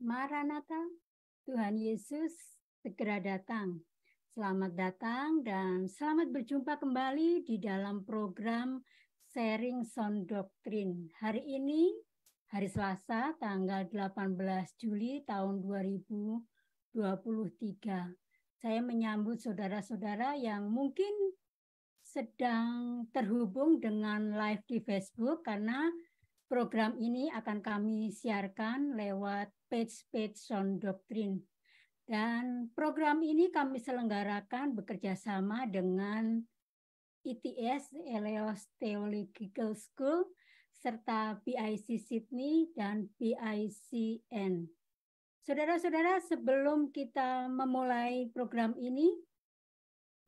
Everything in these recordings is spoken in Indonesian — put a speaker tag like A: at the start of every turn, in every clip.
A: Maranatha, Tuhan Yesus segera datang. Selamat datang dan selamat berjumpa kembali di dalam program Sharing Sound Doctrine. Hari ini, hari Selasa, tanggal 18 Juli tahun 2023. Saya menyambut saudara-saudara yang mungkin sedang terhubung dengan live di Facebook karena program ini akan kami siarkan lewat page Sound Doctrine. Dan program ini kami selenggarakan bekerja sama dengan ITS, Eleos Theological School, serta BIC Sydney dan BICN. Saudara-saudara, sebelum kita memulai program ini,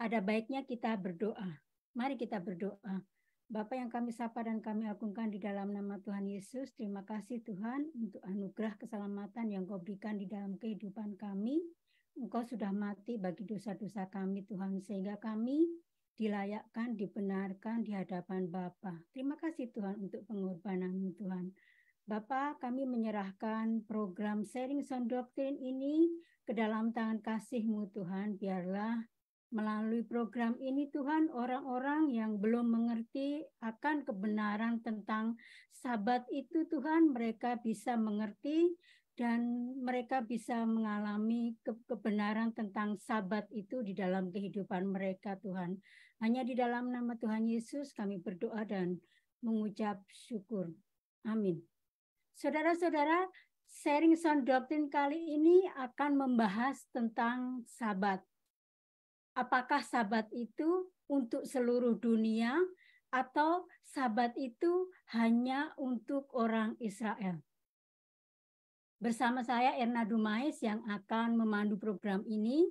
A: ada baiknya kita berdoa. Mari kita berdoa. Bapa yang kami sapa dan kami agungkan di dalam nama Tuhan Yesus, terima kasih Tuhan untuk anugerah keselamatan yang Kau berikan di dalam kehidupan kami. Engkau sudah mati bagi dosa-dosa kami Tuhan, sehingga kami dilayakkan, dibenarkan di hadapan Bapa. Terima kasih Tuhan untuk pengorbanan-Mu Tuhan. Bapa, kami menyerahkan program Sharing Sound Doctrine ini ke dalam tangan kasih-Mu Tuhan. Biarlah melalui program ini Tuhan, orang-orang yang belum mengerti akan kebenaran tentang Sabat itu Tuhan, mereka bisa mengerti dan mereka bisa mengalami kebenaran tentang Sabat itu di dalam kehidupan mereka Tuhan. Hanya di dalam nama Tuhan Yesus kami berdoa dan mengucap syukur. Amin. Saudara-saudara, Sharing Sound Doctrine kali ini akan membahas tentang Sabat. Apakah Sabat itu untuk seluruh dunia atau Sabat itu hanya untuk orang Israel? Bersama saya Erna Dumais yang akan memandu program ini.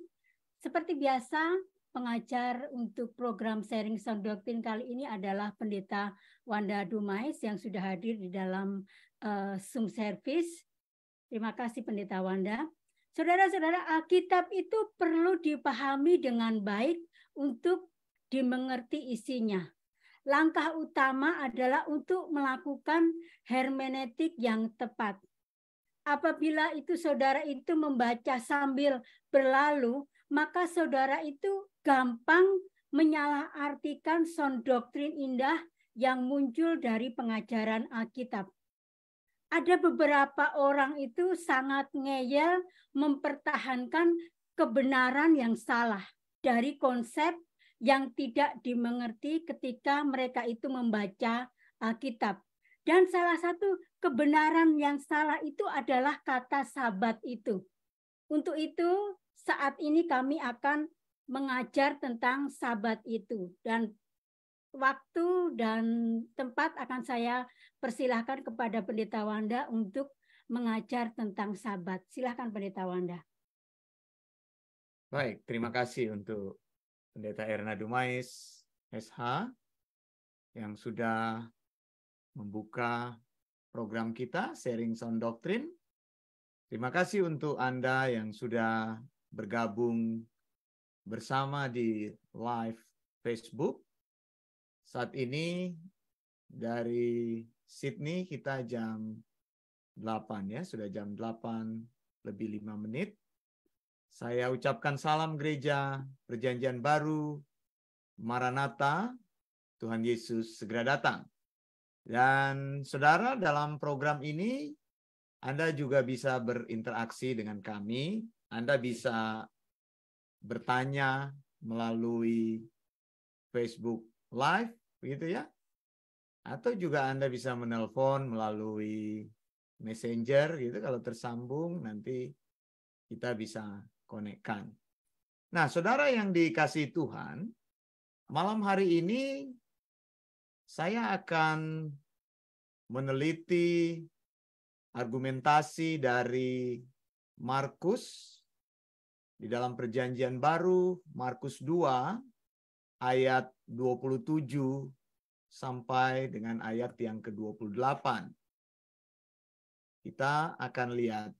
A: Seperti biasa, pengajar untuk program Sharing Sound Doctrine kali ini adalah Pendeta Wanda Dumais yang sudah hadir di dalam Zoom service. Terima kasih Pendeta Wanda. Saudara-saudara, Alkitab itu perlu dipahami dengan baik untuk dimengerti isinya. Langkah utama adalah untuk melakukan hermeneutik yang tepat. Apabila itu saudara itu membaca sambil berlalu, maka saudara itu gampang menyalahartikan sound doktrin indah yang muncul dari pengajaran Alkitab. Ada beberapa orang itu sangat ngeyel mempertahankan kebenaran yang salah dari konsep yang tidak dimengerti ketika mereka itu membaca Alkitab. Dan salah satu kebenaran yang salah itu adalah kata Sabat itu. Untuk itu saat ini kami akan mengajar tentang Sabat itu. Dan waktu dan tempat akan saya persilahkan kepada Pendeta Wanda untuk mengajar tentang Sabat. Silahkan Pendeta Wanda.
B: Baik, terima kasih untuk Pendeta Erna Dumais, SH, yang sudah membuka program kita, Sharing Sound Doctrine. Terima kasih untuk Anda yang sudah bergabung bersama di live Facebook. Saat ini dari Sydney kita jam 8 ya, sudah jam 8 lebih 5 menit. Saya ucapkan salam gereja Perjanjian Baru, Maranatha, Tuhan Yesus segera datang. Dan saudara, dalam program ini Anda juga bisa berinteraksi dengan kami. Anda bisa bertanya melalui Facebook Live, begitu ya. Atau juga Anda bisa menelpon melalui Messenger gitu, kalau tersambung nanti kita bisa konekkan. Nah, saudara yang dikasihi Tuhan, malam hari ini saya akan meneliti argumentasi dari Markus di dalam Perjanjian Baru, Markus 2 ayat 27 sampai dengan ayat yang ke-28. Kita akan lihat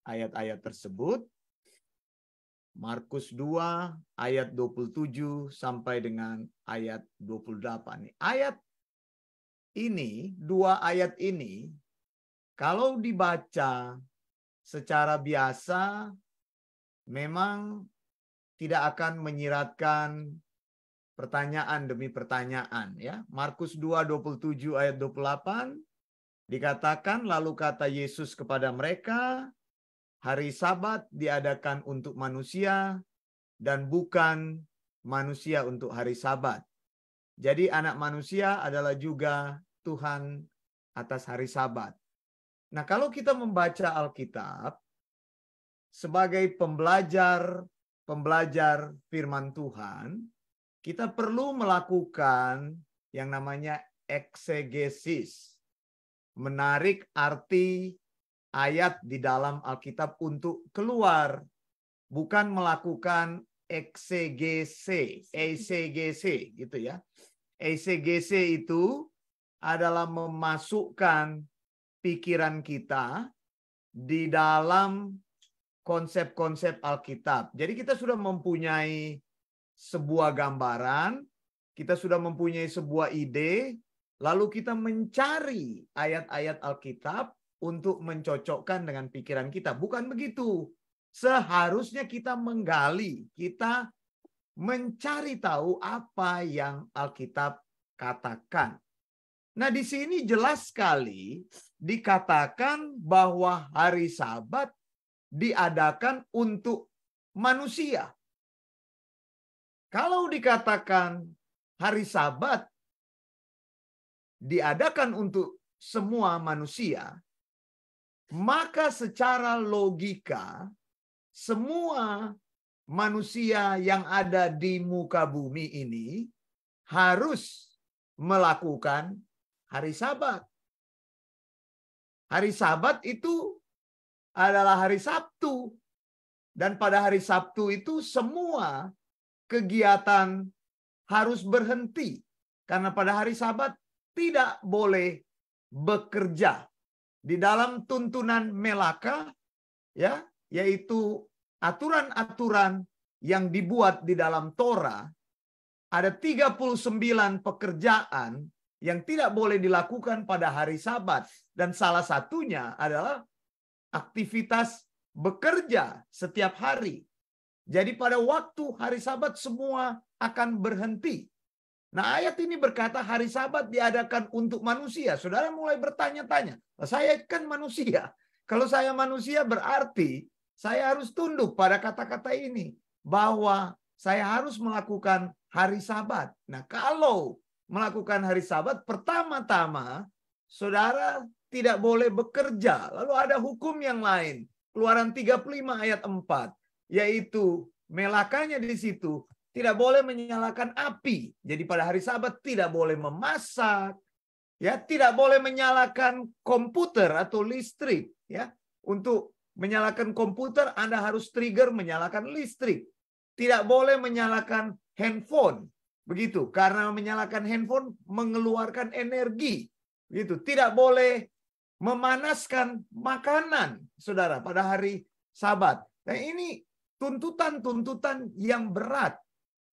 B: ayat-ayat tersebut. Markus 2 ayat 27 sampai dengan ayat 28. Ayat ini, dua ayat ini, kalau dibaca secara biasa memang tidak akan menyiratkan pertanyaan demi pertanyaan, ya. Markus 2:27 ayat 28 dikatakan, lalu kata Yesus kepada mereka, hari Sabat diadakan untuk manusia dan bukan manusia untuk hari Sabat. Jadi anak manusia adalah juga Tuhan atas hari Sabat. Nah, kalau kita membaca Alkitab sebagai pembelajar firman Tuhan, kita perlu melakukan yang namanya eksegesis. Menarik arti ayat di dalam Alkitab untuk keluar. Bukan melakukan eksegese, ECGC gitu ya. ECGC itu adalah memasukkan pikiran kita di dalam konsep-konsep Alkitab. Jadi kita sudah mempunyai sebuah gambaran, kita sudah mempunyai sebuah ide, lalu kita mencari ayat-ayat Alkitab untuk mencocokkan dengan pikiran kita. Bukan begitu. Seharusnya kita menggali, kita mencari tahu apa yang Alkitab katakan. Nah, di sini jelas sekali dikatakan bahwa hari Sabat diadakan untuk manusia. Kalau dikatakan hari Sabat diadakan untuk semua manusia, maka secara logika semua manusia yang ada di muka bumi ini harus melakukan hari Sabat. Hari Sabat itu adalah hari Sabtu. Dan pada hari Sabtu itu semua kegiatan harus berhenti. Karena pada hari Sabat tidak boleh bekerja. Di dalam tuntunan Melaka, ya, yaitu aturan-aturan yang dibuat di dalam Torah, ada 39 pekerjaan yang tidak boleh dilakukan pada hari Sabat. Dan salah satunya adalah aktivitas bekerja setiap hari. Jadi pada waktu hari Sabat semua akan berhenti. Nah, ayat ini berkata hari Sabat diadakan untuk manusia. Saudara mulai bertanya-tanya, saya kan manusia. Kalau saya manusia berarti saya harus tunduk pada kata-kata ini. Bahwa saya harus melakukan hari Sabat. Nah, kalau melakukan hari Sabat, pertama-tama saudara tidak boleh bekerja. Lalu ada hukum yang lain. Keluaran 35 ayat 4. Yaitu melakanya di situ. Tidak boleh menyalakan api. Jadi pada hari Sabat tidak boleh memasak. Ya, tidak boleh menyalakan komputer atau listrik. Ya, untuk menyalakan komputer Anda harus trigger menyalakan listrik. Tidak boleh menyalakan handphone. Begitu, karena menyalakan handphone mengeluarkan energi. Begitu, tidak boleh memanaskan makanan, saudara, pada hari Sabat. Nah, ini tuntutan-tuntutan yang berat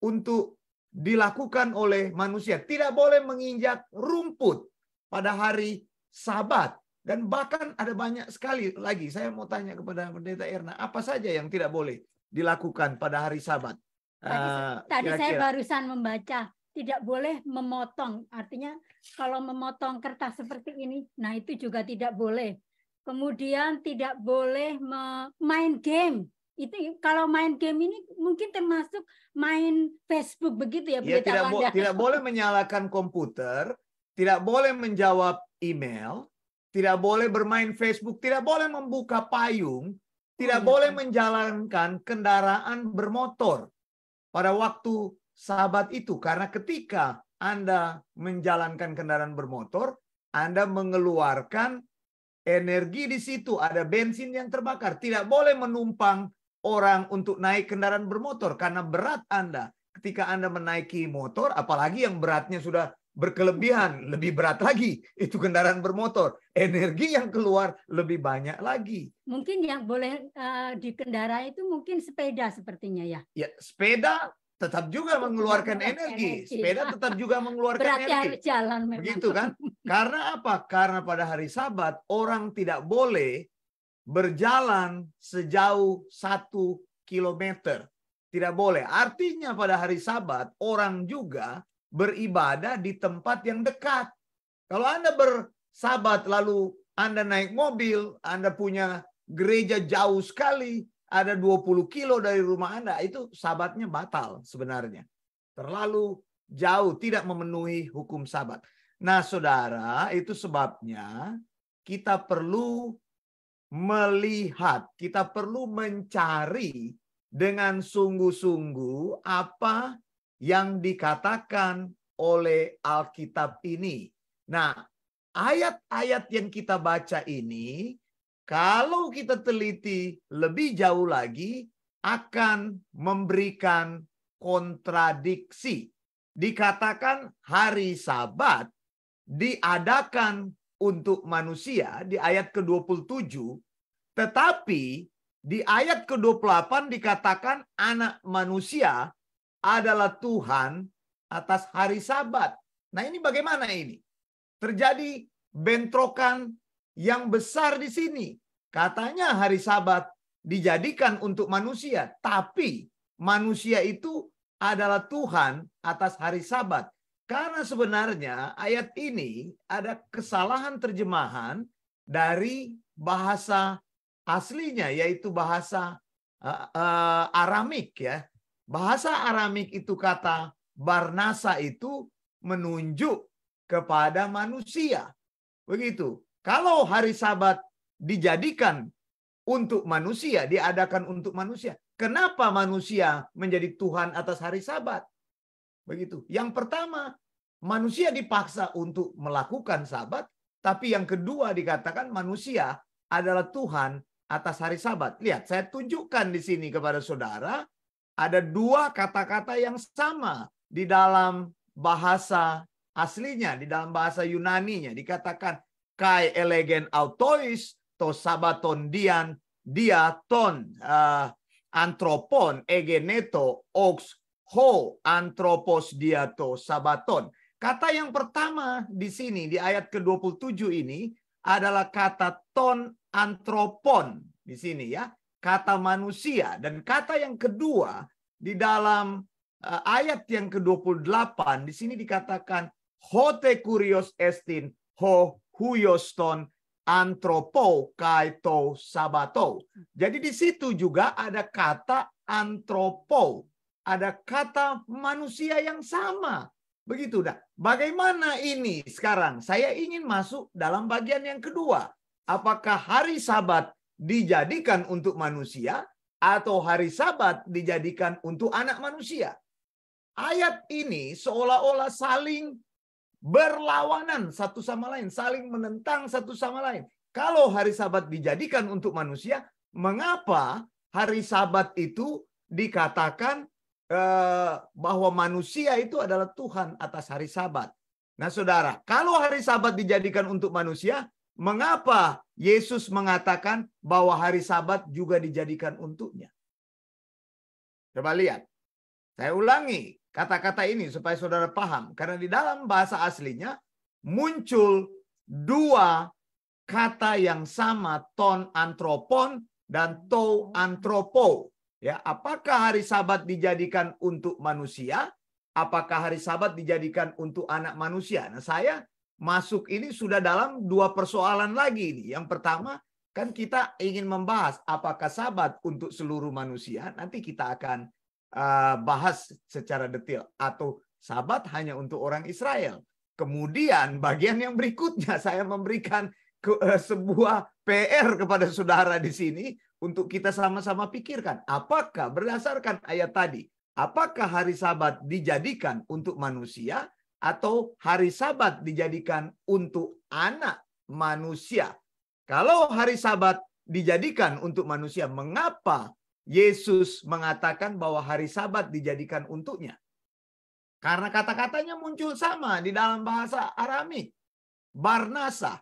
B: untuk dilakukan oleh manusia. Tidak boleh menginjak rumput pada hari Sabat. Dan bahkan ada banyak sekali lagi. Saya mau tanya kepada Pendeta Erna, apa saja yang tidak boleh dilakukan pada hari Sabat?
A: Tadi saya barusan membaca, tidak boleh memotong. Artinya kalau memotong kertas seperti ini, nah itu juga tidak boleh. Kemudian tidak boleh main game. Itu kalau main game ini mungkin termasuk main Facebook begitu ya?
B: Ya, tidak boleh menyalakan komputer, tidak boleh menjawab email, tidak boleh bermain Facebook, tidak boleh membuka payung, tidak boleh menjalankan kendaraan bermotor pada waktu Sabat itu. Karena ketika Anda menjalankan kendaraan bermotor, Anda mengeluarkan energi di situ, ada bensin yang terbakar. Tidak boleh menumpang orang untuk naik kendaraan bermotor karena berat Anda. Ketika Anda menaiki motor, apalagi yang beratnya sudah berkelebihan, lebih berat lagi itu kendaraan bermotor. Energi yang keluar lebih banyak lagi.
A: Mungkin yang boleh dikendarai itu mungkin sepeda sepertinya ya.
B: Ya, sepeda tetap juga mengeluarkan energi. Sepeda tetap juga mengeluarkan energi.
A: Harus jalan memang.
B: Begitu kan? Karena apa? Karena pada hari Sabat orang tidak boleh berjalan sejauh 1 kilometer. Tidak boleh. Artinya pada hari Sabat orang juga beribadah di tempat yang dekat. Kalau Anda bersabat lalu Anda naik mobil, Anda punya gereja jauh sekali, ada 20 kilo dari rumah Anda, itu sabatnya batal sebenarnya. Terlalu jauh, tidak memenuhi hukum sabat. Nah, saudara, itu sebabnya kita perlu melihat, kita perlu mencari dengan sungguh-sungguh apa yang dikatakan oleh Alkitab ini. Nah, ayat-ayat yang kita baca ini, kalau kita teliti lebih jauh lagi, akan memberikan kontradiksi. Dikatakan hari Sabat diadakan untuk manusia di ayat ke-27, tetapi di ayat ke-28 dikatakan anak manusia adalah Tuhan atas hari Sabat. Nah, ini bagaimana ini? Terjadi bentrokan yang besar di sini. Katanya hari Sabat dijadikan untuk manusia, tapi manusia itu adalah Tuhan atas hari Sabat. Karena sebenarnya ayat ini ada kesalahan terjemahan dari bahasa aslinya, yaitu bahasa Aramik ya. Bahasa Aramik itu kata Barnasa itu menunjuk kepada manusia. Begitu. Kalau hari Sabat dijadikan untuk manusia, diadakan untuk manusia, kenapa manusia menjadi Tuhan atas hari Sabat? Begitu. Yang pertama, manusia dipaksa untuk melakukan Sabat, tapi yang kedua dikatakan manusia adalah Tuhan atas hari Sabat. Lihat, saya tunjukkan di sini kepada saudara, ada dua kata-kata yang sama di dalam bahasa aslinya, di dalam bahasa Yunaninya. Dikatakan, kai elegen autois, to sabaton diaton, antropon, egeneto, ox, ho, antropos diato, sabaton. Kata yang pertama di sini, di ayat ke-27 ini, adalah kata ton antropon di sini ya, kata manusia. Dan kata yang kedua di dalam ayat yang ke-28 di sini dikatakan hote kurios estin ho huyoston antropo kaito sabato. Jadi di situ juga ada kata antropo, ada kata manusia yang sama. Begitu dah. Bagaimana ini sekarang? Saya ingin masuk dalam bagian yang kedua. Apakah hari Sabat dijadikan untuk manusia atau hari Sabat dijadikan untuk anak manusia? Ayat ini seolah-olah saling berlawanan satu sama lain, saling menentang satu sama lain. Kalau hari Sabat dijadikan untuk manusia, mengapa hari Sabat itu dikatakan bahwa manusia itu adalah Tuhan atas hari Sabat? Nah, saudara, kalau hari Sabat dijadikan untuk manusia, mengapa Yesus mengatakan bahwa hari Sabat juga dijadikan untuknya? Coba lihat. Saya ulangi kata-kata ini supaya saudara paham. Karena di dalam bahasa aslinya muncul dua kata yang sama, ton antropon dan to antropo. Ya, apakah hari Sabat dijadikan untuk manusia? Apakah hari Sabat dijadikan untuk anak manusia? Nah, saya masuk ini sudah dalam dua persoalan lagi ini. Yang pertama, kan kita ingin membahas apakah Sabat untuk seluruh manusia. Nanti kita akan bahas secara detail. Atau Sabat hanya untuk orang Israel. Kemudian bagian yang berikutnya saya memberikan sebuah PR kepada saudara di sini untuk kita sama-sama pikirkan. Apakah berdasarkan ayat tadi, apakah hari Sabat dijadikan untuk manusia atau hari Sabat dijadikan untuk anak manusia? Kalau hari Sabat dijadikan untuk manusia, mengapa Yesus mengatakan bahwa hari Sabat dijadikan untuknya? Karena kata-katanya muncul sama di dalam bahasa Aramik. Barnasa.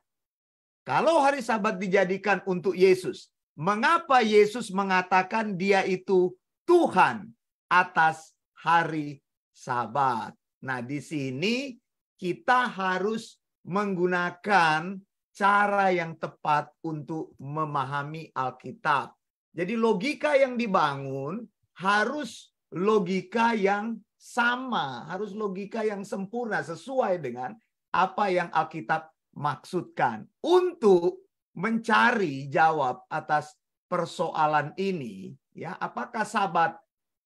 B: Kalau hari Sabat dijadikan untuk Yesus, mengapa Yesus mengatakan dia itu Tuhan atas hari Sabat? Nah, di sini kita harus menggunakan cara yang tepat untuk memahami Alkitab. Jadi logika yang dibangun harus logika yang sama, harus logika yang sempurna sesuai dengan apa yang Alkitab maksudkan. Untuk mencari jawab atas persoalan ini, ya, apakah Sabat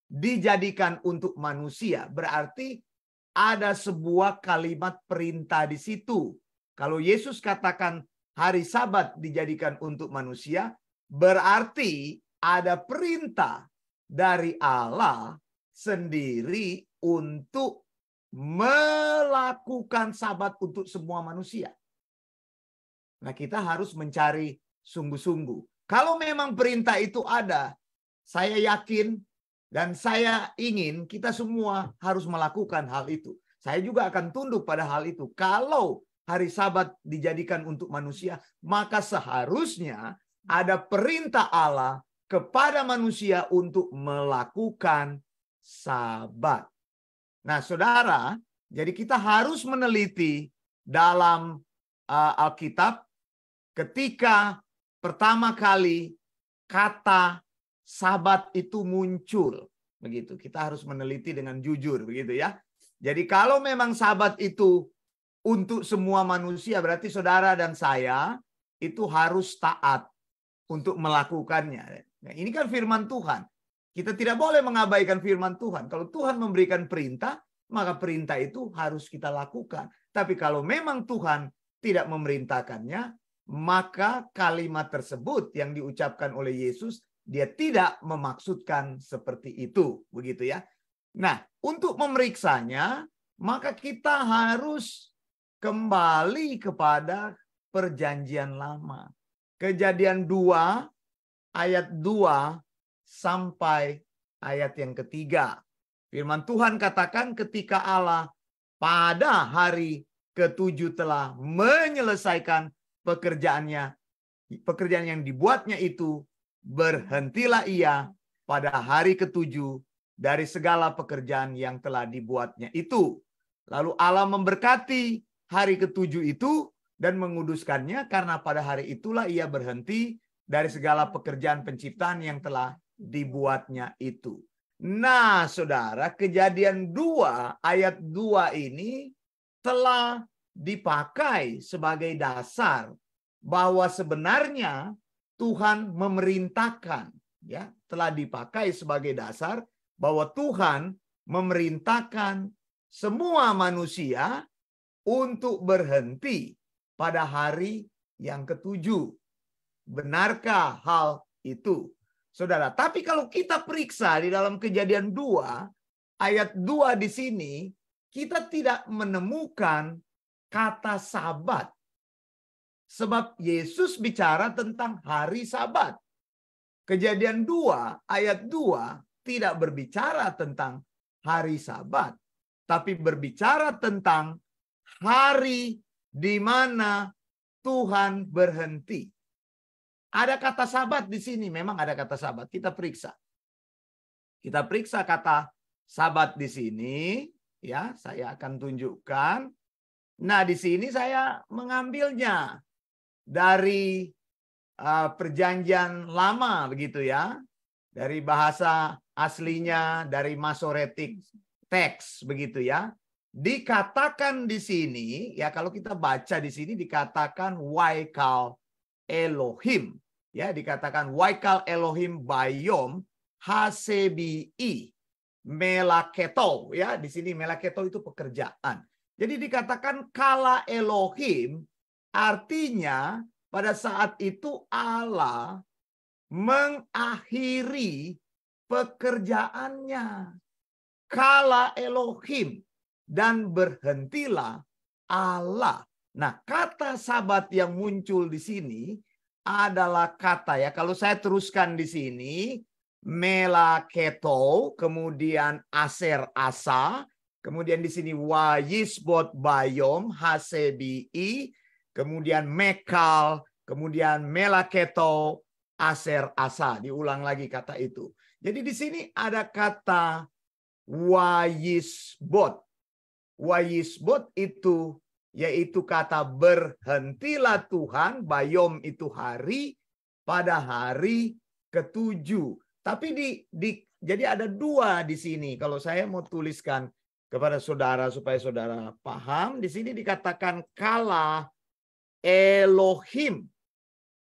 B: dijadikan untuk manusia? Berarti ada sebuah kalimat perintah di situ. Kalau Yesus katakan hari Sabat dijadikan untuk manusia, berarti ada perintah dari Allah sendiri untuk melakukan Sabat untuk semua manusia. Nah, kita harus mencari sungguh-sungguh. Kalau memang perintah itu ada, saya yakin dan saya ingin kita semua harus melakukan hal itu. Saya juga akan tunduk pada hal itu. Kalau hari Sabat dijadikan untuk manusia, maka seharusnya ada perintah Allah kepada manusia untuk melakukan Sabat. Nah, saudara, jadi kita harus meneliti dalam Alkitab ketika pertama kali kata Sabat itu muncul, begitu. Kita harus meneliti dengan jujur, begitu ya. Jadi kalau memang Sabat itu untuk semua manusia, berarti saudara dan saya itu harus taat untuk melakukannya. Nah, ini kan firman Tuhan. Kita tidak boleh mengabaikan firman Tuhan. Kalau Tuhan memberikan perintah, maka perintah itu harus kita lakukan. Tapi kalau memang Tuhan tidak memerintahkannya, maka kalimat tersebut yang diucapkan oleh Yesus, dia tidak memaksudkan seperti itu, begitu ya. Nah, untuk memeriksanya, maka kita harus kembali kepada perjanjian lama. Kejadian 2 ayat 2 sampai ayat yang ketiga. Firman Tuhan katakan ketika Allah pada hari ke-7 telah menyelesaikan pekerjaan yang dibuatnya itu, berhentilah ia pada hari ke-7 dari segala pekerjaan yang telah dibuatnya itu. Lalu Allah memberkati hari ke-7 itu dan menguduskannya, karena pada hari itulah ia berhenti dari segala pekerjaan penciptaan yang telah dibuatnya itu. Nah, saudara, Kejadian 2 ayat 2 ini telah dipakai sebagai dasar bahwa sebenarnya Tuhan memerintahkan, ya, telah dipakai sebagai dasar bahwa Tuhan memerintahkan semua manusia untuk berhenti pada hari yang ke-7. Benarkah hal itu, saudara? Tapi kalau kita periksa di dalam Kejadian 2 ayat 2 di sini, kita tidak menemukan kata Sabat. Sebab Yesus bicara tentang hari Sabat. Kejadian 2 ayat 2 tidak berbicara tentang hari Sabat, tapi berbicara tentang hari di mana Tuhan berhenti. Ada kata Sabat di sini, memang ada kata Sabat. Kita periksa. Kita periksa kata Sabat di sini, ya, saya akan tunjukkan. Nah, di sini saya mengambilnya dari Perjanjian Lama, begitu ya, dari bahasa aslinya, dari Masoretic Text, begitu ya. Dikatakan di sini, ya, kalau kita baca di sini dikatakan Waikal Elohim, ya, dikatakan Waikal Elohim Bayom Hasebii Melaketo, ya, di sini Melaketo itu pekerjaan. Jadi dikatakan kala Elohim, artinya pada saat itu Allah mengakhiri pekerjaannya. Kala Elohim, dan berhentilah Allah. Nah, kata Sabat yang muncul di sini adalah kata, ya, kalau saya teruskan di sini, Melaketo, kemudian Aser Asa, kemudian di sini Wayisbot Bayom Hasebii, kemudian Mekal, kemudian Melaketo, Aser Asa. Diulang lagi kata itu. Jadi di sini ada kata Wayisbot. Wayisbot itu yaitu kata berhentilah Tuhan, bayom itu hari, pada hari ketujuh. Tapi jadi ada dua di sini. Kalau saya mau tuliskan kepada saudara supaya saudara paham, di sini dikatakan kala Elohim.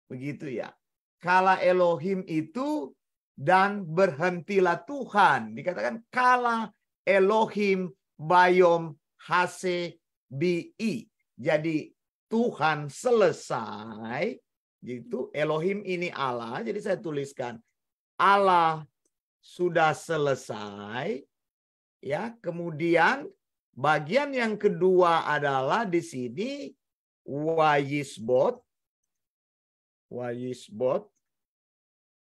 B: Begitu ya. Kala Elohim itu dan berhentilah Tuhan. Dikatakan kala Elohim bayom hase bi. Jadi Tuhan selesai. Gitu. Elohim ini Allah. Jadi saya tuliskan Allah sudah selesai. Ya, kemudian bagian yang kedua adalah di sini Wayisbot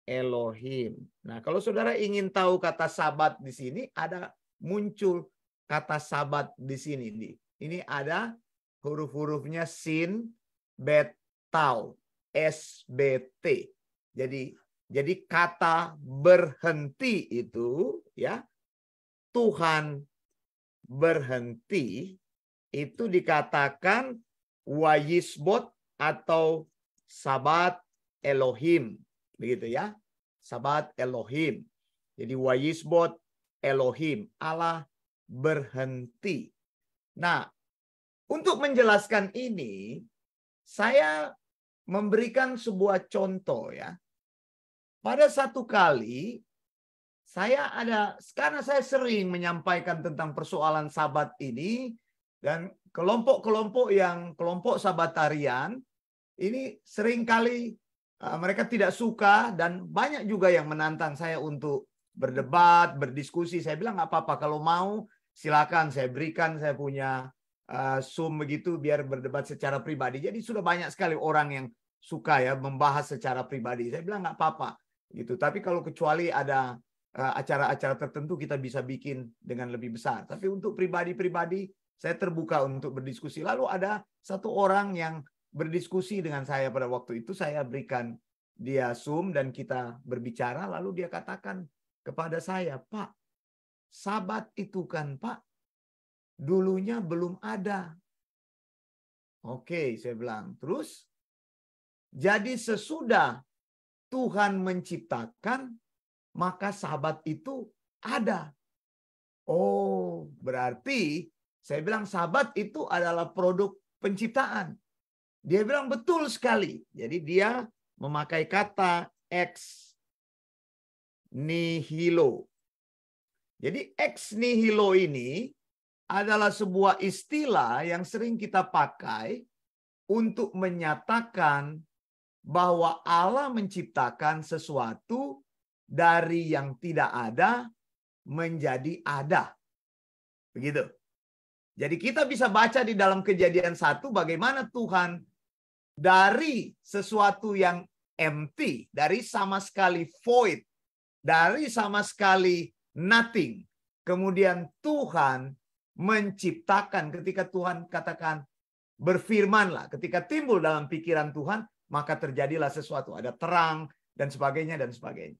B: Elohim. Nah, kalau saudara ingin tahu kata sabat di sini, ada muncul kata sabat di sini. Ini ada huruf-hurufnya sin, bet, tau, SBT. Jadi kata berhenti itu ya, Tuhan berhenti itu dikatakan Wayisbot atau Sabat Elohim, begitu ya. Sabat Elohim. Jadi Wayisbot Elohim, Allah berhenti. Nah, untuk menjelaskan ini, saya memberikan sebuah contoh ya. Pada satu kali, karena saya sering menyampaikan tentang persoalan sabat ini, dan kelompok sabatarian, ini seringkali mereka tidak suka dan banyak juga yang menantang saya untuk berdebat, berdiskusi. Saya bilang nggak apa-apa, kalau mau silakan saya berikan, saya punya Zoom begitu biar berdebat secara pribadi. Jadi sudah banyak sekali orang yang suka ya membahas secara pribadi. Saya bilang nggak apa-apa gitu. Tapi kalau kecuali ada acara-acara tertentu kita bisa bikin dengan lebih besar. Tapi untuk pribadi-pribadi saya terbuka untuk berdiskusi. Lalu ada satu orang yang berdiskusi dengan saya pada waktu itu, saya berikan dia Zoom dan kita berbicara, lalu dia katakan kepada saya, Pak, sabat itu kan Pak, dulunya belum ada. Oke, saya bilang. Terus, jadi sesudah Tuhan menciptakan, maka sabat itu ada. Oh, berarti saya bilang sabat itu adalah produk penciptaan. Dia bilang betul sekali. Jadi dia memakai kata ex nihilo. Jadi ex nihilo ini adalah sebuah istilah yang sering kita pakai untuk menyatakan bahwa Allah menciptakan sesuatu dari yang tidak ada menjadi ada. Begitu. Jadi kita bisa baca di dalam Kejadian 1 bagaimana Tuhan dari sesuatu yang empty, dari sama sekali void, dari sama sekali nothing. Kemudian Tuhan menciptakan, ketika Tuhan katakan berfirmanlah, ketika timbul dalam pikiran Tuhan, maka terjadilah sesuatu. Ada terang dan sebagainya dan sebagainya.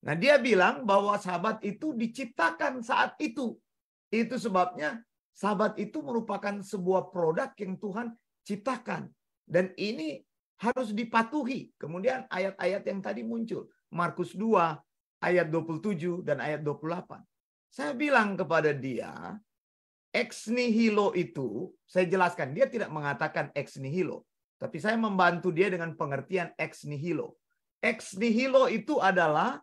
B: Nah, dia bilang bahwa sabat itu diciptakan saat itu. Itu sebabnya sabat itu merupakan sebuah produk yang Tuhan ciptakan. Dan ini harus dipatuhi. Kemudian ayat-ayat yang tadi muncul. Markus 2 ayat 27 dan ayat 28. Saya bilang kepada dia, ex nihilo itu, saya jelaskan. Dia tidak mengatakan ex nihilo. Tapi saya membantu dia dengan pengertian ex nihilo. Ex nihilo itu adalah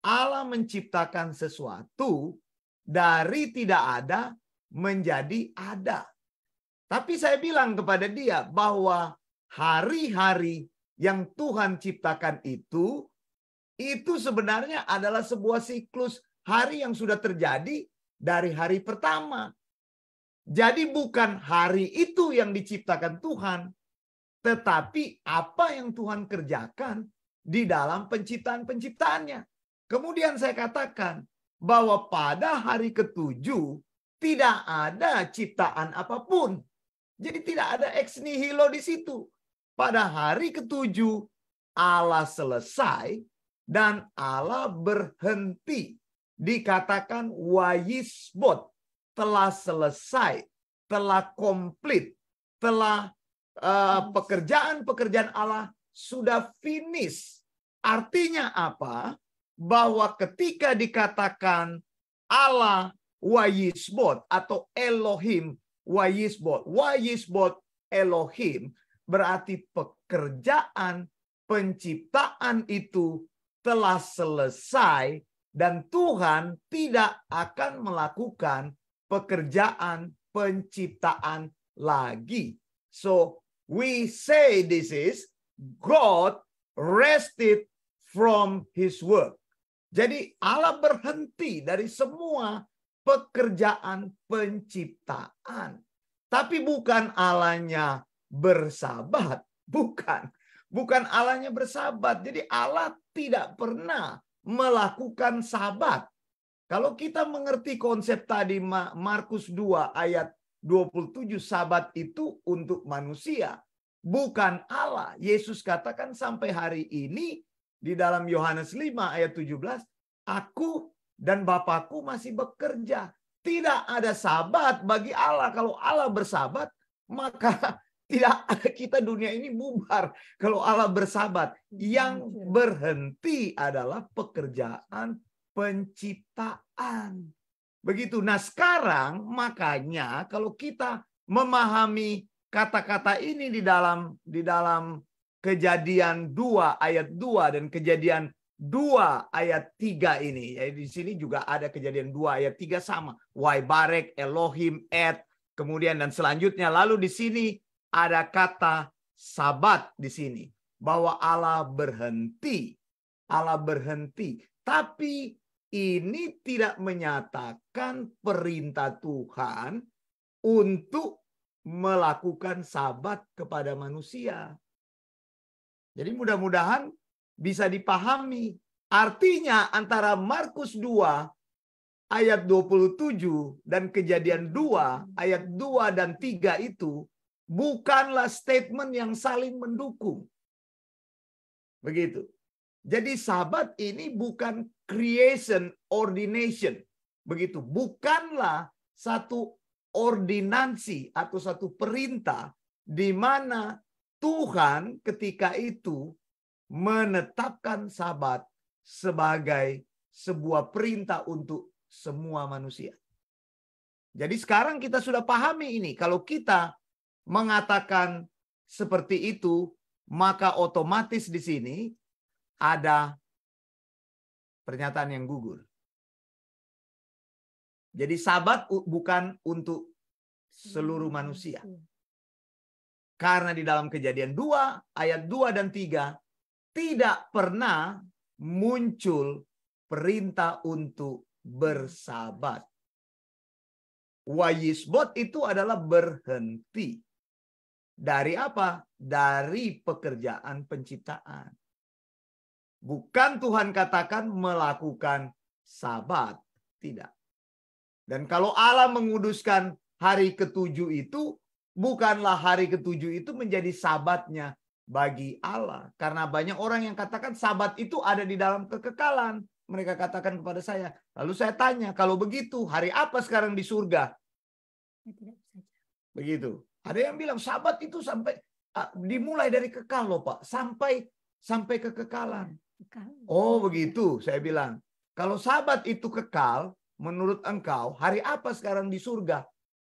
B: Allah menciptakan sesuatu dari tidak ada menjadi ada. Tapi saya bilang kepada dia bahwa hari-hari yang Tuhan ciptakan itu sebenarnya adalah sebuah siklus hari yang sudah terjadi dari hari pertama. Jadi bukan hari itu yang diciptakan Tuhan, tetapi apa yang Tuhan kerjakan di dalam penciptaan-penciptaannya. Kemudian saya katakan bahwa pada hari ketujuh tidak ada ciptaan apapun. Jadi tidak ada ex nihilo di situ. Pada hari ketujuh Allah selesai dan Allah berhenti. Dikatakan wayisbot, telah selesai, telah komplit, telah pekerjaan-pekerjaan Allah sudah finish. Artinya apa? Bahwa ketika dikatakan Allah Wayisbot atau Elohim Wayisbot Elohim, berarti pekerjaan penciptaan itu telah selesai dan Tuhan tidak akan melakukan pekerjaan penciptaan lagi. So we say this is God rested from his work. Jadi Allah berhenti dari semua pekerjaan penciptaan. Tapi bukan Allahnya bersabat. Bukan Allahnya bersabat. Jadi Allah tidak pernah melakukan sabat. Kalau kita mengerti konsep tadi Markus 2 ayat 27, sabat itu untuk manusia, bukan Allah. Yesus katakan sampai hari ini di dalam Yohanes 5 ayat 17, aku dan Bapakku masih bekerja. Tidak ada sabat bagi Allah. Kalau Allah bersabat, maka tidak kita dunia ini bubar. Kalau Allah bersabat, yang berhenti adalah pekerjaan penciptaan. Begitu. Nah, sekarang makanya kalau kita memahami kata-kata ini di dalam Kejadian 2 ayat 2 dan Kejadian 2 ayat 3 ini. Jadi di sini juga ada Kejadian 2 ayat 3 sama. Waibarek, Elohim, Ed, kemudian dan selanjutnya. Lalu di sini ada kata sabat di sini. Bahwa Allah berhenti. Allah berhenti. Tapi ini tidak menyatakan perintah Tuhan untuk melakukan sabat kepada manusia. Jadi mudah-mudahan bisa dipahami. Artinya antara Markus 2 ayat 27 dan Kejadian 2 ayat 2 dan 3 itu bukanlah statement yang saling mendukung. Begitu. Jadi sabat ini bukan creation ordination. Begitu. Bukanlah satu ordinansi atau satu perintah di mana Tuhan ketika itu menetapkan sabat sebagai sebuah perintah untuk semua manusia. Jadi sekarang kita sudah pahami ini. Kalau kita mengatakan seperti itu, maka otomatis di sini ada pernyataan yang gugur. Jadi sabat bukan untuk seluruh manusia. Karena di dalam Kejadian 2 ayat 2 dan 3 tidak pernah muncul perintah untuk bersabat. Wayisbot itu adalah berhenti. Dari apa? Dari pekerjaan penciptaan. Bukan Tuhan katakan melakukan sabat. Tidak. Dan kalau Allah menguduskan hari ketujuh itu, bukanlah hari ketujuh itu menjadi sabatnya bagi Allah. Karena banyak orang yang katakan sabat itu ada di dalam kekekalan. Mereka katakan kepada saya. Lalu saya tanya, kalau begitu hari apa sekarang di surga? Begitu. Ada yang bilang sabat itu sampai dimulai dari kekal loh Pak. Sampai kekekalan. Oh begitu, saya bilang. Kalau sabat itu kekal, menurut engkau, hari apa sekarang di surga?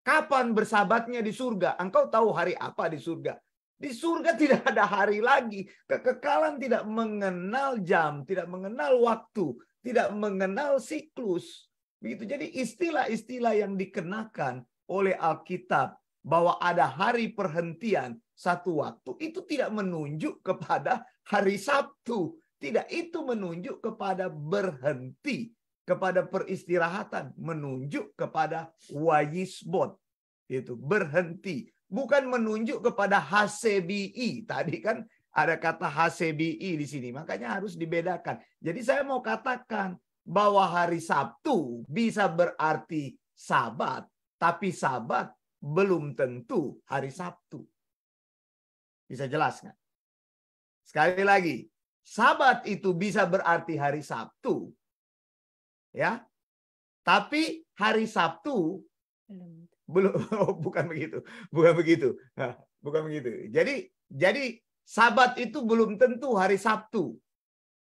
B: Kapan bersabatnya di surga? Engkau tahu hari apa di surga? Di surga tidak ada hari lagi. Kekekalan tidak mengenal jam, tidak mengenal waktu, tidak mengenal siklus. Begitu. Jadi istilah-istilah yang dikenakan oleh Alkitab bahwa ada hari perhentian satu waktu itu tidak menunjuk kepada hari Sabtu. Tidak, itu menunjuk kepada berhenti, kepada peristirahatan, menunjuk kepada wayisbot, itu berhenti, bukan menunjuk kepada HCBI. Tadi kan ada kata HCBI di sini, makanya harus dibedakan. Jadi saya mau katakan bahwa hari Sabtu bisa berarti Sabat, tapi Sabat belum tentu hari Sabtu. Bisa jelaskan? Sekali lagi, Sabat itu bisa berarti hari Sabtu. Ya. Tapi hari Sabtu Belum, bukan begitu. Bukan begitu. Bukan begitu. Jadi Sabat itu belum tentu hari Sabtu.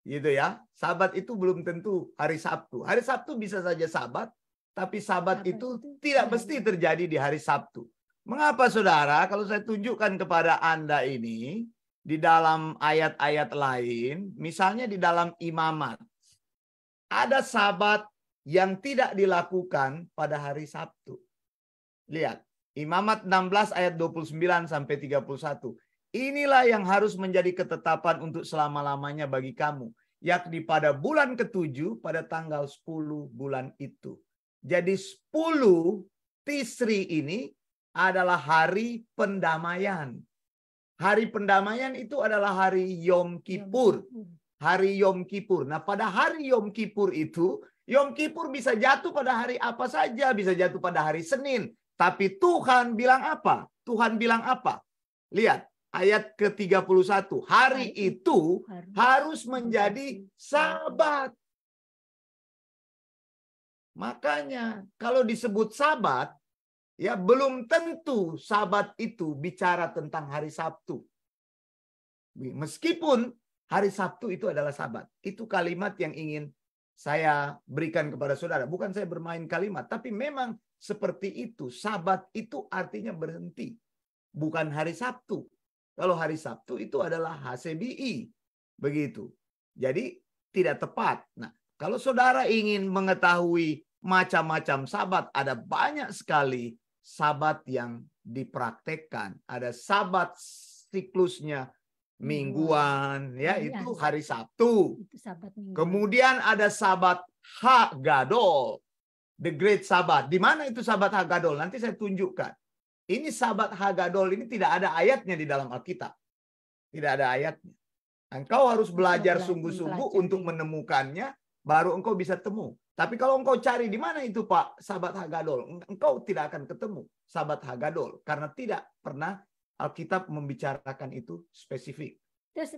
B: Gitu ya. Sabat itu belum tentu hari Sabtu. Hari Sabtu bisa saja Sabat, tapi Sabat itu tidak mesti terjadi di hari Sabtu. Mengapa saudara? Kalau saya tunjukkan kepada Anda ini di dalam ayat-ayat lain, misalnya di dalam Imamat, ada Sabat yang tidak dilakukan pada hari Sabtu. Lihat, Imamat 16 ayat 29 sampai 31. Inilah yang harus menjadi ketetapan untuk selama-lamanya bagi kamu, yakni pada bulan ke-7 pada tanggal 10 bulan itu. Jadi 10 Tisri ini adalah hari pendamaian. Hari pendamaian itu adalah hari Yom Kippur. Hari Yom Kippur. Nah, pada hari Yom Kippur itu, Yom Kippur bisa jatuh pada hari apa saja, bisa jatuh pada hari Senin. Tapi Tuhan bilang apa? Tuhan bilang apa? Lihat ayat ke-31. Hari itu harus menjadi Sabat. Makanya kalau disebut Sabat, ya belum tentu Sabat itu bicara tentang hari Sabtu. Meskipun hari Sabtu itu adalah Sabat. Itu kalimat yang ingin saya berikan kepada saudara. Bukan saya bermain kalimat, tapi memang seperti itu. Sabat itu artinya berhenti. Bukan hari Sabtu. Kalau hari Sabtu itu adalah HCBI. Begitu. Jadi tidak tepat. Nah, kalau saudara ingin mengetahui macam-macam Sabat, ada banyak sekali Sabat yang dipraktekkan. Ada Sabat siklusnya mingguan, ya itu hari Sabtu.
A: Itu Sabat mingguan.
B: Kemudian ada Sabat Hagadol, the Great Sabat. Di mana itu Sabat Hagadol? Nanti saya tunjukkan. Ini Sabat Hagadol ini tidak ada ayatnya di dalam Alkitab. Tidak ada ayatnya. Engkau harus belajar sungguh-sungguh untuk menemukannya, baru engkau bisa temu. Tapi kalau engkau cari di mana itu Pak Sabat Hagadol, engkau tidak akan ketemu Sabat Hagadol karena tidak pernah Alkitab membicarakan itu spesifik.
A: Terus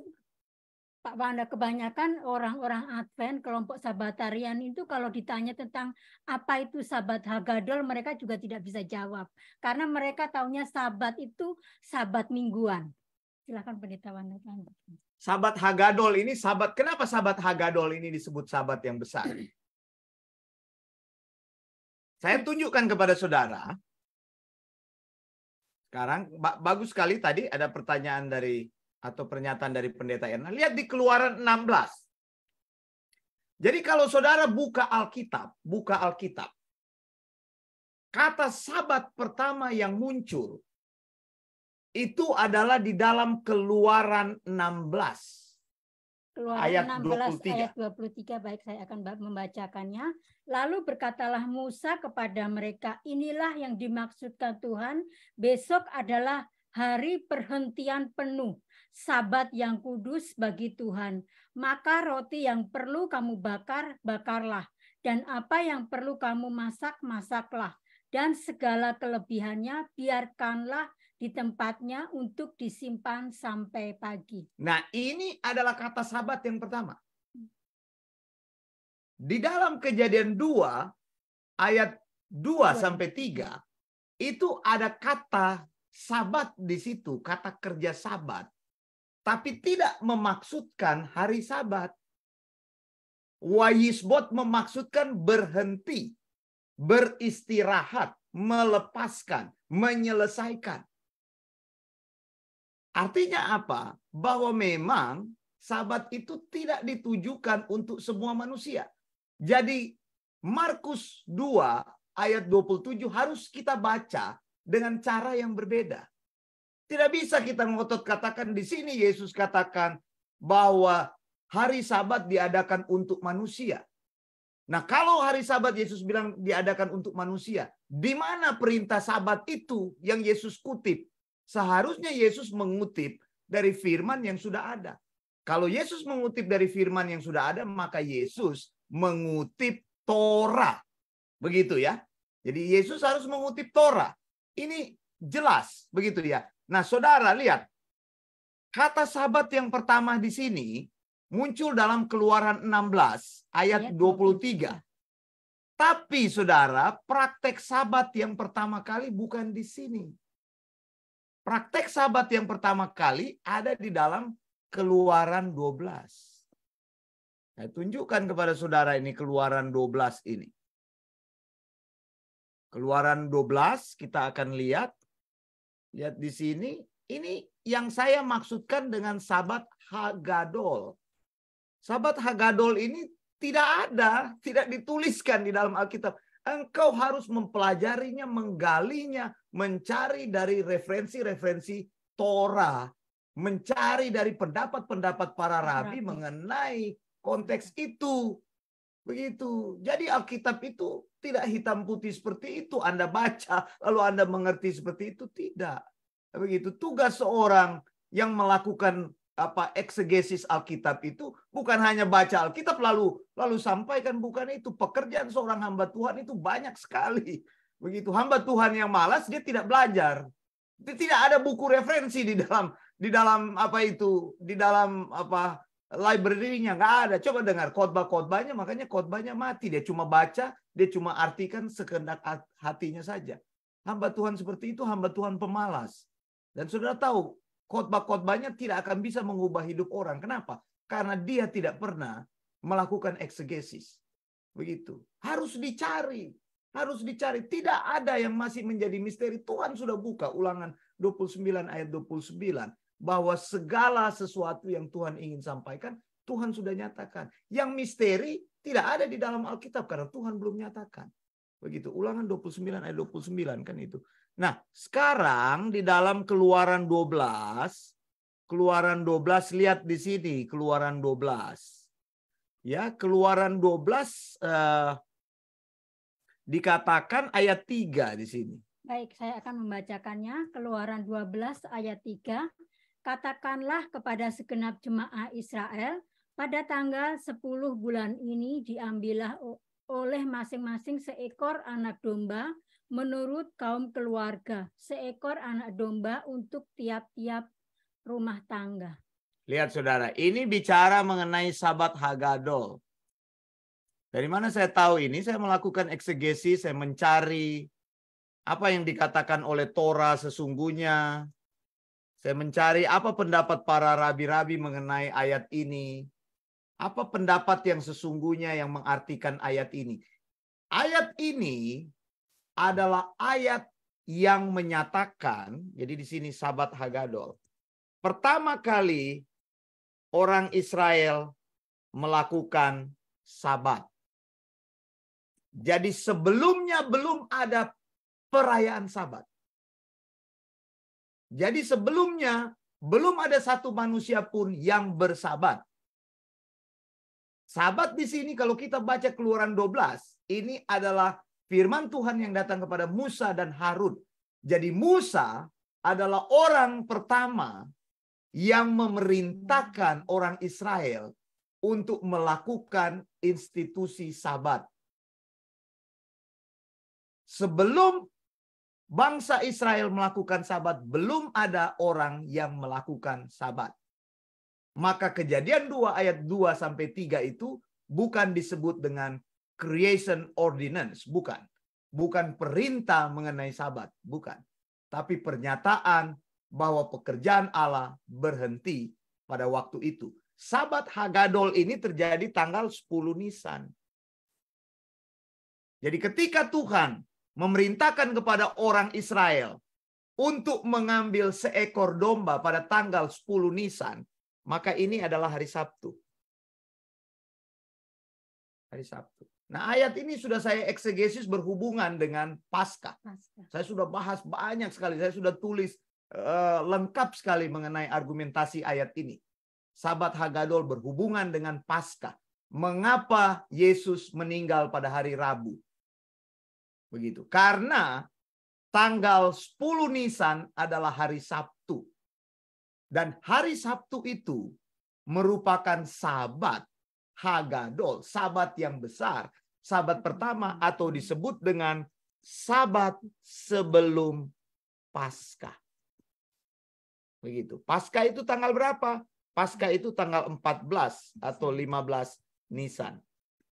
A: Pak Wanda, kebanyakan orang-orang Advent, kelompok Sabatarian itu kalau ditanya tentang apa itu Sabat Hagadol, mereka juga tidak bisa jawab. Karena mereka taunya Sabat itu Sabat mingguan. Silakan Pendeta Wanda.
B: Sabat Hagadol ini Sabat, kenapa Sabat Hagadol ini disebut Sabat yang besar? Saya tunjukkan kepada saudara. Sekarang bagus sekali tadi ada pertanyaan dari atau pernyataan dari Pendeta Erna. Lihat di Keluaran 16. Jadi kalau saudara buka Alkitab, kata Sabat pertama yang muncul itu adalah di dalam Keluaran 16.
A: Keluaran
B: ayat
A: 16
B: 23.
A: ayat 23, baik saya akan membacakannya. Lalu berkatalah Musa kepada mereka, inilah yang dimaksudkan Tuhan, besok adalah hari perhentian penuh, Sabat yang kudus bagi Tuhan. Maka roti yang perlu kamu bakar, bakarlah. Dan apa yang perlu kamu masak, masaklah. Dan segala kelebihannya biarkanlah di tempatnya untuk disimpan sampai pagi.
B: Nah, ini adalah kata Sabat yang pertama. Di dalam Kejadian 2 ayat 2 sampai 3 itu ada kata Sabat di situ, kata kerja Sabat. Tapi tidak memaksudkan hari Sabat. Wayisbot memaksudkan berhenti, beristirahat, melepaskan, menyelesaikan. Artinya apa? Bahwa memang Sabat itu tidak ditujukan untuk semua manusia. Jadi Markus 2 ayat 27 harus kita baca dengan cara yang berbeda. Tidak bisa kita ngotot katakan di sini Yesus katakan bahwa hari Sabat diadakan untuk manusia. Nah, kalau hari Sabat Yesus bilang diadakan untuk manusia, di mana perintah Sabat itu yang Yesus kutip? Seharusnya Yesus mengutip dari firman yang sudah ada. Kalau Yesus mengutip dari firman yang sudah ada, maka Yesus mengutip Torah. Begitu ya. Jadi Yesus harus mengutip Torah. Ini jelas, begitu ya. Nah, saudara lihat. Kata Sabat yang pertama di sini muncul dalam Keluaran 16 ayat 23. Tapi saudara, praktek Sabat yang pertama kali bukan di sini. Praktek Sabat yang pertama kali ada di dalam Keluaran 12. Saya tunjukkan kepada saudara ini Keluaran 12 ini. Keluaran 12 kita akan lihat. Lihat di sini. Ini yang saya maksudkan dengan Sabat Hagadol. Sabat Hagadol ini tidak ada, tidak dituliskan di dalam Alkitab. Engkau harus mempelajarinya, menggalinya, mencari dari referensi-referensi Torah, mencari dari pendapat-pendapat para rabi mengenai konteks itu. Begitu. Jadi Alkitab itu tidak hitam putih seperti itu. Anda baca, lalu Anda mengerti seperti itu. Tidak. Begitu. Tugas seorang yang melakukan eksegesis Alkitab itu bukan hanya baca Alkitab lalu sampaikan, bukan itu. Pekerjaan seorang hamba Tuhan itu banyak sekali. Begitu. Hamba Tuhan yang malas dia tidak belajar. Tidak ada buku referensi di dalam library-nya, nggak ada. Coba dengar khotbah-khotbahnya, makanya khotbahnya mati. Dia cuma baca, dia cuma artikan sekehendak hatinya saja. Hamba Tuhan seperti itu hamba Tuhan pemalas. Dan saudara tahu, khotbah-khotbahnya tidak akan bisa mengubah hidup orang. Kenapa? Karena dia tidak pernah melakukan eksegesis. Begitu. Harus dicari. Harus dicari. Tidak ada yang masih menjadi misteri. Tuhan sudah buka Ulangan 29 ayat 29. Bahwa segala sesuatu yang Tuhan ingin sampaikan, Tuhan sudah nyatakan. Yang misteri tidak ada di dalam Alkitab karena Tuhan belum nyatakan. Begitu. Ulangan 29 ayat 29 kan itu. Nah, sekarang di dalam Keluaran 12 lihat di sini Keluaran 12. Ya, Keluaran 12 dikatakan ayat 3 di sini.
A: Baik, saya akan membacakannya. Keluaran 12 ayat 3. Katakanlah kepada segenap jemaah Israel, pada tanggal 10 bulan ini diambillah oleh masing-masing seekor anak domba menurut kaum keluarga, seekor anak domba untuk tiap-tiap rumah tangga.
B: Lihat saudara, ini bicara mengenai Sabat Hagadol. Dari mana saya tahu ini? Saya melakukan eksegesis, saya mencari apa yang dikatakan oleh Torah sesungguhnya. Saya mencari apa pendapat para rabi-rabi mengenai ayat ini. Apa pendapat yang sesungguhnya yang mengartikan ayat ini. Ayat ini adalah ayat yang menyatakan, jadi di sini Sabat Hagadol. Pertama kali orang Israel melakukan Sabat. Jadi sebelumnya belum ada perayaan Sabat. Jadi sebelumnya belum ada satu manusia pun yang bersabat. Sabat di sini kalau kita baca Keluaran 12, ini adalah firman Tuhan yang datang kepada Musa dan Harun. Jadi Musa adalah orang pertama yang memerintahkan orang Israel untuk melakukan institusi Sabat. Sebelum bangsa Israel melakukan Sabat, belum ada orang yang melakukan Sabat. Maka Kejadian 2 ayat 2 sampai 3 itu bukan disebut dengan creation ordinance, bukan. Bukan perintah mengenai Sabat, bukan. Tapi pernyataan bahwa pekerjaan Allah berhenti pada waktu itu. Sabat Hagadol ini terjadi tanggal 10 Nisan. Jadi ketika Tuhan memerintahkan kepada orang Israel untuk mengambil seekor domba pada tanggal 10 Nisan, maka ini adalah hari Sabtu. Hari Sabtu. Nah, ayat ini sudah saya eksegesis berhubungan dengan Paskah. Saya sudah bahas banyak sekali. Saya sudah tulis lengkap sekali mengenai argumentasi ayat ini. Sabat Hagadol berhubungan dengan Paskah. Mengapa Yesus meninggal pada hari Rabu? Begitu. Karena tanggal 10 Nisan adalah hari Sabtu. Dan hari Sabtu itu merupakan Sabat Hagadol, Sabat yang besar. Sabat pertama atau disebut dengan Sabat sebelum Paskah. Begitu. Paskah itu tanggal berapa? Paskah itu tanggal 14 atau 15 Nisan.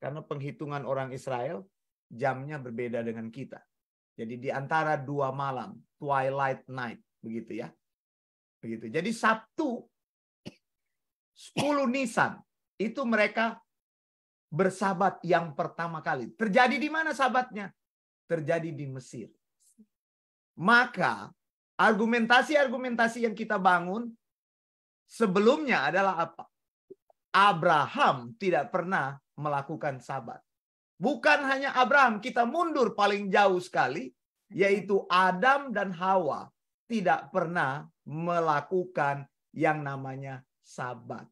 B: Karena penghitungan orang Israel jamnya berbeda dengan kita. Jadi di antara 2 malam, twilight night, begitu ya. Begitu. Jadi Sabtu 10 Nisan itu mereka bersabat yang pertama kali. Terjadi di mana sabatnya? Terjadi di Mesir. Maka argumentasi-argumentasi yang kita bangun sebelumnya adalah apa? Abraham tidak pernah melakukan sabat. Bukan hanya Abraham, kita mundur paling jauh sekali, yaitu Adam dan Hawa tidak pernah melakukan yang namanya sabat.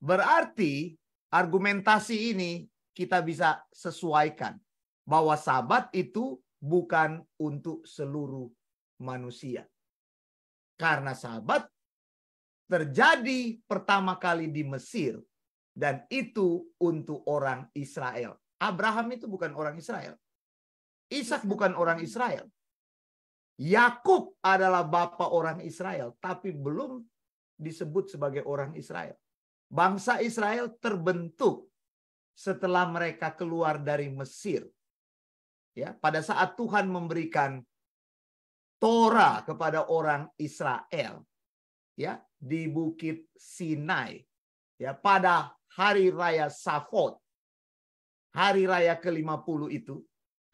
B: Berarti argumentasi ini kita bisa sesuaikan bahwa sabat itu bukan untuk seluruh manusia. Karena sabat terjadi pertama kali di Mesir dan itu untuk orang Israel. Abraham itu bukan orang Israel. Ishak bukan orang Israel. Yakub adalah bapa orang Israel, tapi belum disebut sebagai orang Israel. Bangsa Israel terbentuk setelah mereka keluar dari Mesir. Ya, pada saat Tuhan memberikan Torah kepada orang Israel, ya, di Bukit Sinai, ya, pada hari raya Safot, hari raya ke-50 itu,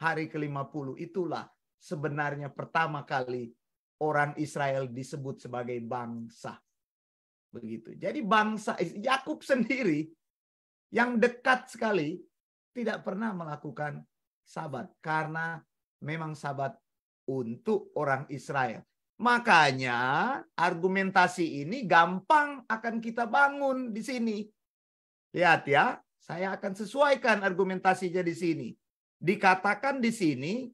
B: hari ke-50 itulah sebenarnya pertama kali orang Israel disebut sebagai bangsa. Begitu. Jadi bangsa Yakub sendiri yang dekat sekali tidak pernah melakukan sabat karena memang sabat untuk orang Israel. Makanya argumentasi ini gampang akan kita bangun di sini. Lihat ya, saya akan sesuaikan argumentasinya di sini. Dikatakan di sini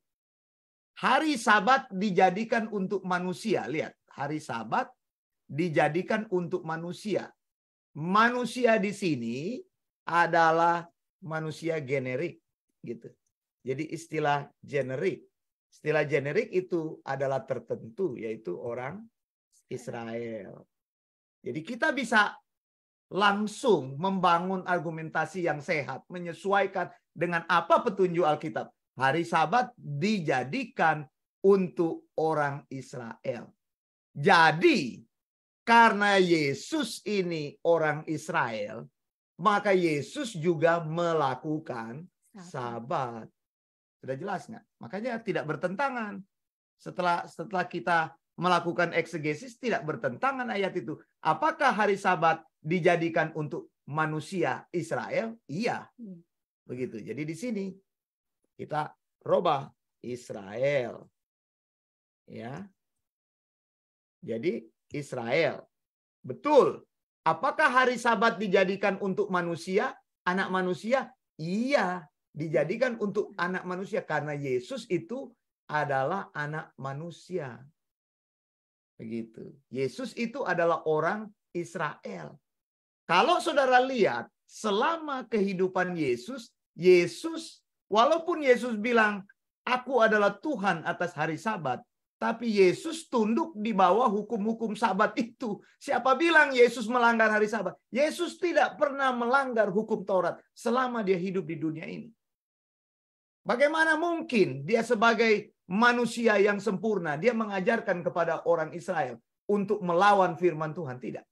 B: hari Sabat dijadikan untuk manusia. Lihat, hari Sabat dijadikan untuk manusia. Manusia di sini adalah manusia generik, gitu. Jadi istilah generik. Istilah generik itu adalah tertentu, yaitu orang Israel. Jadi kita bisa langsung membangun argumentasi yang sehat, menyesuaikan dengan apa petunjuk Alkitab. Hari Sabat dijadikan untuk orang Israel. Jadi, karena Yesus ini orang Israel, maka Yesus juga melakukan Sabat. Sudah jelas nggak? Makanya tidak bertentangan. Setelah kita melakukan eksegesis, tidak bertentangan ayat itu. Apakah hari Sabat dijadikan untuk manusia Israel? Iya. Begitu. Jadi di sini kita robah Israel. Ya. Jadi Israel. Betul. Apakah hari Sabat dijadikan untuk manusia, anak manusia? Iya. Dijadikan untuk anak manusia karena Yesus itu adalah anak manusia. Begitu. Yesus itu adalah orang Israel. Kalau saudara lihat selama kehidupan Yesus, walaupun Yesus bilang aku adalah Tuhan atas hari Sabat, tapi Yesus tunduk di bawah hukum-hukum Sabat itu. Siapa bilang Yesus melanggar hari Sabat? Yesus tidak pernah melanggar hukum Taurat selama dia hidup di dunia ini. Bagaimana mungkin dia sebagai manusia yang sempurna, dia mengajarkan kepada orang Israel untuk melawan firman Tuhan? Tidak.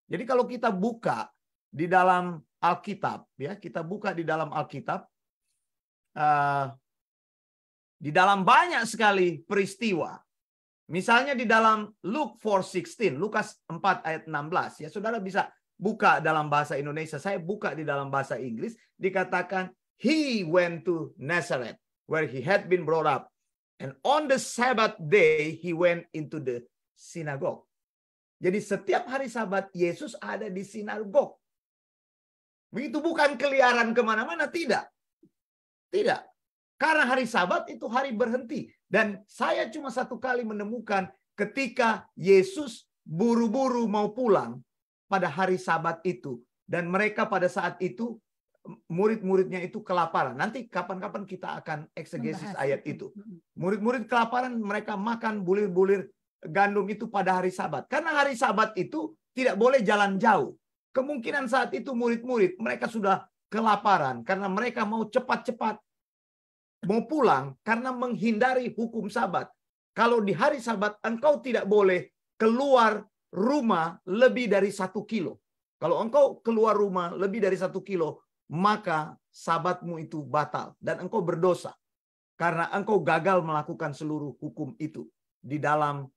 B: Jadi kalau kita buka di dalam Alkitab, ya, kita buka di dalam Alkitab, di dalam banyak sekali peristiwa. Misalnya di dalam Luke 4:16, Lukas 4 ayat 16, ya saudara bisa buka dalam bahasa Indonesia. Saya buka di dalam bahasa Inggris, dikatakan He went to Nazareth, where he had been brought up. And on the Sabbath day, he went into the synagogue. Jadi setiap hari Sabat, Yesus ada di sinagog. Begitu, bukan keliaran kemana-mana, tidak. Tidak. Karena hari Sabat itu hari berhenti. Dan saya cuma satu kali menemukan ketika Yesus buru-buru mau pulang pada hari Sabat itu. Dan mereka pada saat itu, murid-muridnya itu kelaparan. Nanti kapan-kapan kita akan eksegesis ayat itu. Murid-murid kelaparan, mereka makan bulir-bulir gandum itu pada hari Sabat. Karena hari Sabat itu tidak boleh jalan jauh. Kemungkinan saat itu murid-murid mereka sudah kelaparan karena mereka mau cepat-cepat mau pulang karena menghindari hukum Sabat. Kalau di hari Sabat engkau tidak boleh keluar rumah lebih dari 1 kilo. Kalau engkau keluar rumah lebih dari 1 kilo, maka Sabatmu itu batal dan engkau berdosa. Karena engkau gagal melakukan seluruh hukum itu. Di dalam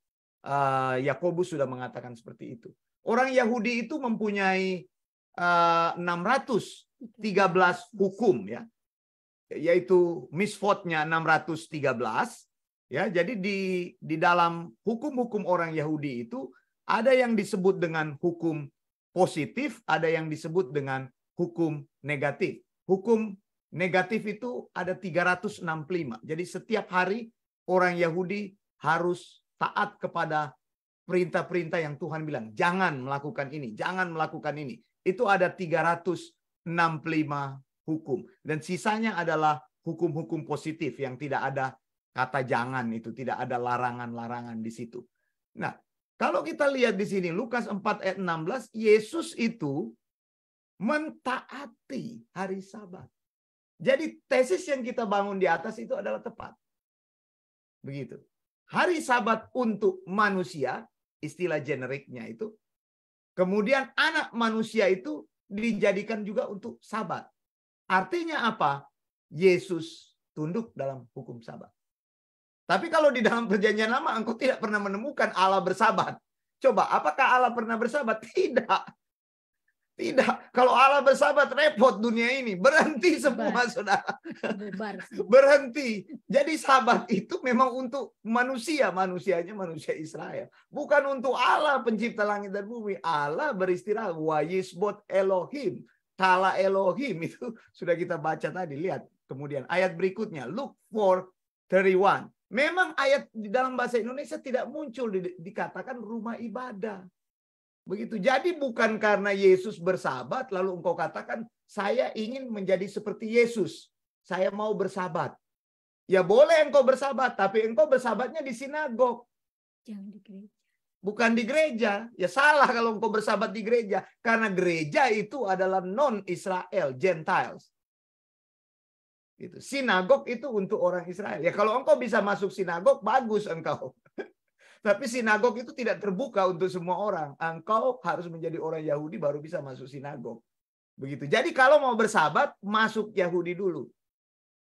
B: Yakobus sudah mengatakan seperti itu. Orang Yahudi itu mempunyai 613 hukum, ya, yaitu misvotnya 613. Ya, jadi di dalam hukum-hukum orang Yahudi itu ada yang disebut dengan hukum positif, ada yang disebut dengan hukum negatif. Hukum negatif itu ada 365. Jadi setiap hari orang Yahudi harus taat kepada perintah-perintah yang Tuhan bilang. Jangan melakukan ini, jangan melakukan ini. Itu ada 365 hukum. Dan sisanya adalah hukum-hukum positif yang tidak ada kata jangan, itu tidak ada larangan-larangan di situ. Nah, kalau kita lihat di sini Lukas 4 ayat 16, Yesus itu mentaati hari Sabat. Jadi tesis yang kita bangun di atas itu adalah tepat. Begitu. Hari Sabat untuk manusia, istilah generiknya itu. Kemudian anak manusia itu dijadikan juga untuk Sabat. Artinya apa? Yesus tunduk dalam hukum Sabat. Tapi kalau di dalam perjanjian lama engkau tidak pernah menemukan Allah bersabat. Coba, apakah Allah pernah bersabat? Tidak. Tidak. Kalau Allah bersabat repot dunia ini. Berhenti semua, saudara. Berhenti. Jadi sabat itu memang untuk manusia. Manusianya manusia Israel. Bukan untuk Allah pencipta langit dan bumi. Allah beristirahat. Wa yisbot Elohim. Kala Elohim. Itu sudah kita baca tadi. Lihat. Kemudian ayat berikutnya. Luke 4:31. Memang ayat di dalam bahasa Indonesia tidak muncul dikatakan rumah ibadah. Begitu. Jadi bukan karena Yesus bersabat lalu engkau katakan saya ingin menjadi seperti Yesus. Saya mau bersabat. Ya boleh engkau bersabat, tapi engkau bersabatnya di sinagog.
A: Jangan di gereja.
B: Bukan di gereja. Ya salah kalau engkau bersabat di gereja. Karena gereja itu adalah non-Israel, Gentiles. Gitu. Sinagog itu untuk orang Israel. Ya kalau engkau bisa masuk sinagog, bagus engkau. Tapi sinagog itu tidak terbuka untuk semua orang. Engkau harus menjadi orang Yahudi baru bisa masuk sinagog. Begitu. Jadi kalau mau bersabat, masuk Yahudi dulu.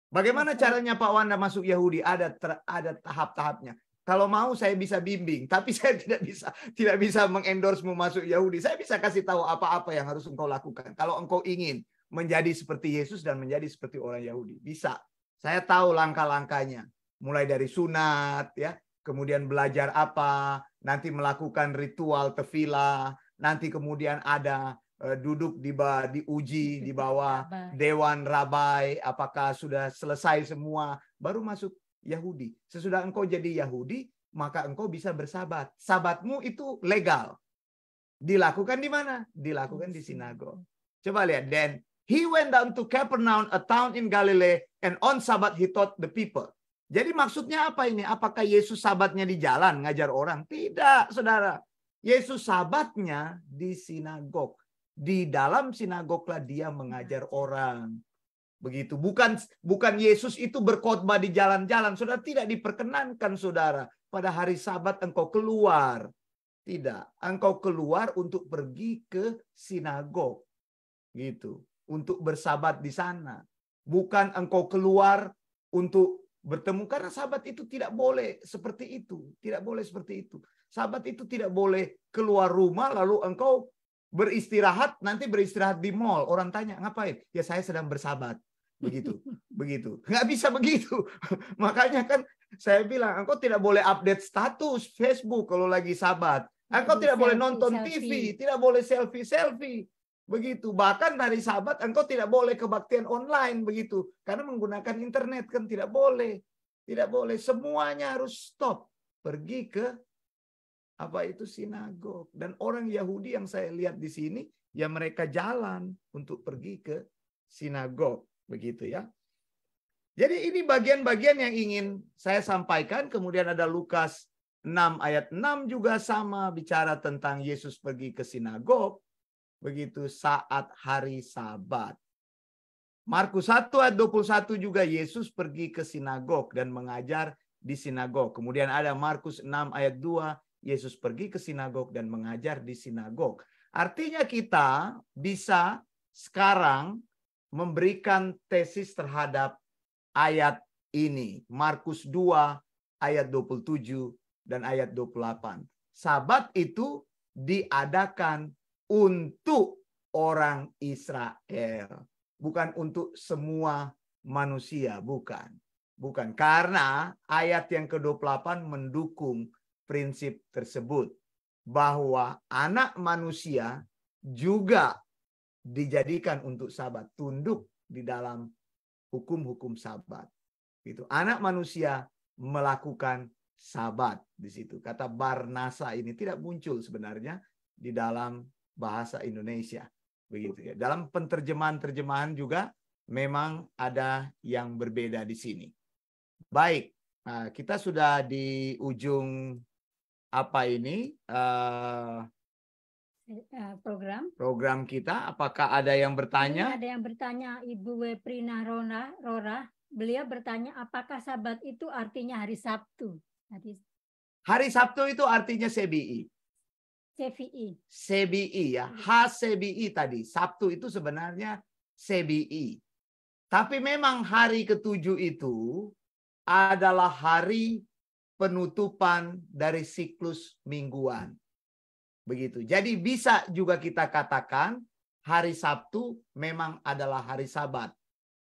B: Bagaimana caranya Pak Wanda masuk Yahudi? Ada tahap-tahapnya. Kalau mau saya bisa bimbing, tapi saya tidak bisa mengendorse-mu masuk Yahudi. Saya bisa kasih tahu apa-apa yang harus engkau lakukan. Kalau engkau ingin menjadi seperti Yesus dan menjadi seperti orang Yahudi. Bisa. Saya tahu langkah-langkahnya. Mulai dari sunat, ya, kemudian belajar apa, nanti melakukan ritual tefilah, nanti kemudian ada duduk diuji di bawah dewan rabai, apakah sudah selesai semua, baru masuk Yahudi. Sesudah engkau jadi Yahudi, maka engkau bisa bersabat. Sabatmu itu legal. Dilakukan di mana? Dilakukan di sinagog. Coba lihat. Dan he went down to Capernaum, a town in Galilee, and on Sabbath he taught the people. Jadi maksudnya apa ini? Apakah Yesus sabatnya di jalan ngajar orang? Tidak, saudara. Yesus sabatnya di sinagog. Di dalam sinagoglah dia mengajar orang. Begitu. Bukan Yesus itu berkhotbah di jalan-jalan. Saudara, tidak diperkenankan, saudara. Pada hari Sabat engkau keluar. Tidak. Engkau keluar untuk pergi ke sinagog. Gitu. Untuk bersabat di sana. Bukan engkau keluar untuk bertemu. Karena sabat itu tidak boleh seperti itu. Tidak boleh seperti itu. Sabat itu tidak boleh keluar rumah lalu engkau beristirahat. Nanti beristirahat di mall. Orang tanya, ngapain? Ya saya sedang bersabat. Begitu. Begitu. Nggak bisa begitu. Makanya kan saya bilang, engkau tidak boleh update status Facebook kalau lagi sabat. Engkau tidak boleh nonton TV. Tidak boleh selfie-selfie. Begitu. Bahkan hari Sabat engkau tidak boleh kebaktian online begitu. Karena menggunakan internet kan tidak boleh. Tidak boleh. Semuanya harus stop. Pergi ke sinagog. Dan orang Yahudi yang saya lihat di sini, ya mereka jalan untuk pergi ke sinagog. Begitu ya. Jadi ini bagian-bagian yang ingin saya sampaikan. Kemudian ada Lukas 6 ayat 6 juga sama. Bicara tentang Yesus pergi ke sinagog. Begitu saat hari Sabat. Markus 1 ayat 21 juga Yesus pergi ke sinagog dan mengajar di sinagog. Kemudian ada Markus 6 ayat 2, Yesus pergi ke sinagog dan mengajar di sinagog. Artinya kita bisa sekarang memberikan tesis terhadap ayat ini. Markus 2 ayat 27 dan ayat 28. Sabat itu diadakan untuk orang Israel. Bukan untuk semua manusia, bukan. Bukan, karena ayat yang ke-28 mendukung prinsip tersebut. Bahwa anak manusia juga dijadikan untuk sabat. Tunduk di dalam hukum-hukum sabat. Itu anak manusia melakukan sabat di situ. Kata Barnasa ini tidak muncul sebenarnya di dalam bahasa Indonesia. Begitu ya. Dalam penterjemahan-terjemahan juga memang ada yang berbeda di sini. Baik, nah, kita sudah di ujung apa ini program kita. Apakah ada yang bertanya?
A: Ini ada yang bertanya, Ibu Weprina Rora. Beliau bertanya, apakah Sabat itu artinya hari Sabtu?
B: Hari Sabtu itu artinya CBI. CBI ya, HCBI tadi. Sabtu itu sebenarnya CBI. Tapi memang hari ke-7 itu adalah hari penutupan dari siklus mingguan. Begitu. Jadi bisa juga kita katakan hari Sabtu memang adalah hari Sabat.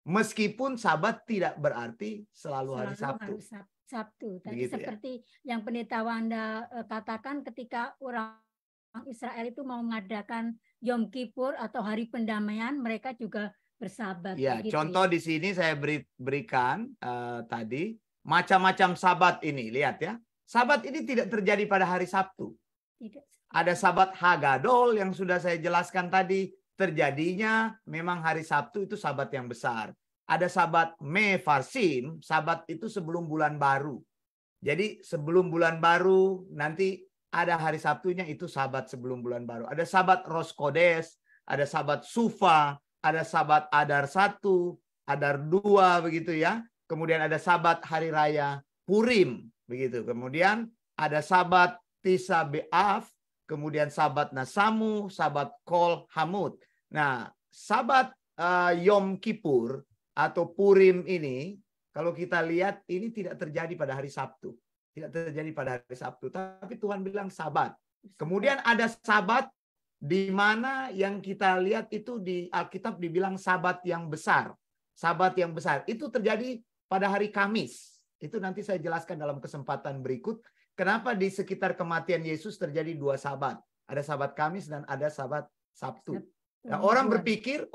B: Meskipun Sabat tidak berarti selalu hari Sabtu.
A: Sabtu. Tadi seperti yang Pendeta Wanda katakan ketika orang Israel itu mau mengadakan Yom Kippur atau hari pendamaian, mereka juga bersabat.
B: Ya, contoh di sini saya berikan tadi macam-macam Sabat ini. Lihat ya, Sabat ini tidak terjadi pada hari Sabtu.
A: Tidak.
B: Ada Sabat Hagadol yang sudah saya jelaskan tadi. Terjadinya memang hari Sabtu itu Sabat yang besar. Ada Sabat Mefarsim, Sabat itu sebelum bulan baru. Jadi sebelum bulan baru nanti ada hari Sabtunya itu Sabat sebelum bulan baru. Ada Sabat Rosh Kodesh, ada Sabat Sufa, ada Sabat Adar 1, Adar 2 begitu ya. Kemudian ada Sabat Hari Raya Purim begitu. Kemudian ada Sabat Tisha B'Av, kemudian Sabat Nasamu, Sabat Kol Hamut. Nah, Sabat Yom Kippur atau Purim ini, kalau kita lihat ini tidak terjadi pada hari Sabtu. Tidak terjadi pada hari Sabtu, tapi Tuhan bilang Sabat. Kemudian ada Sabat di mana yang kita lihat itu di Alkitab dibilang Sabat yang besar. Sabat yang besar itu terjadi pada hari Kamis. Itu nanti saya jelaskan dalam kesempatan berikut. Kenapa di sekitar kematian Yesus terjadi 2 Sabat. Ada Sabat Kamis dan ada Sabat Sabtu. Nah, orang berpikir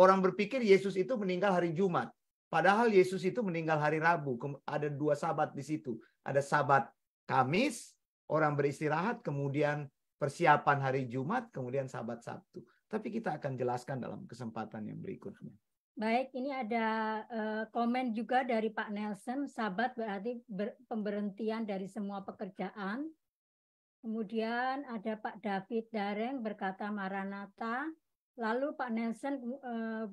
B: Yesus itu meninggal hari Jumat. Padahal Yesus itu meninggal hari Rabu. Ada 2 Sabat di situ. Ada Sabat Kamis, orang beristirahat, kemudian persiapan hari Jumat, kemudian Sabat Sabtu. Tapi kita akan jelaskan dalam kesempatan yang berikutnya.
A: Baik, ini ada komen juga dari Pak Nelson. Sabat berarti pemberhentian dari semua pekerjaan. Kemudian ada Pak David Dareng berkata Maranatha. Lalu Pak Nelson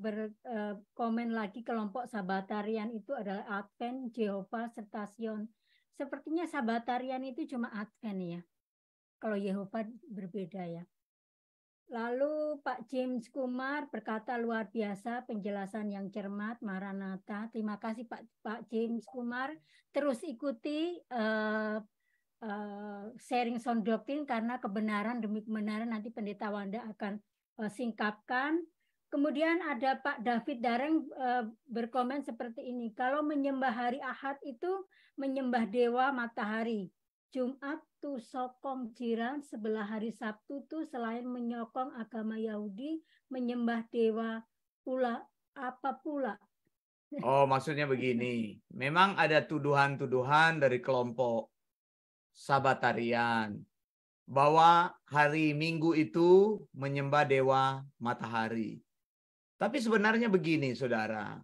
A: berkomen lagi kelompok Sabatarian itu adalah Advent, Jehovah, serta Sion. Sepertinya Sabatarian itu cuma Advent ya. Kalau Yehovah berbeda ya. Lalu Pak James Kumar berkata luar biasa penjelasan yang cermat, Maranatha. Terima kasih Pak James Kumar. Terus ikuti sharing sound doctrine karena kebenaran demi kebenaran nanti Pendeta Wanda akan singkapkan. Kemudian ada Pak David Dareng berkomen seperti ini. Kalau menyembah hari Ahad itu menyembah dewa matahari. Jumat tuh sokong jiran, sebelah hari Sabtu tuh selain menyokong agama Yahudi, menyembah dewa pula. Apa pula?
B: Oh, maksudnya begini. Memang ada tuduhan-tuduhan dari kelompok Sabatarian bahwa hari Minggu itu menyembah dewa matahari. Tapi sebenarnya begini, saudara,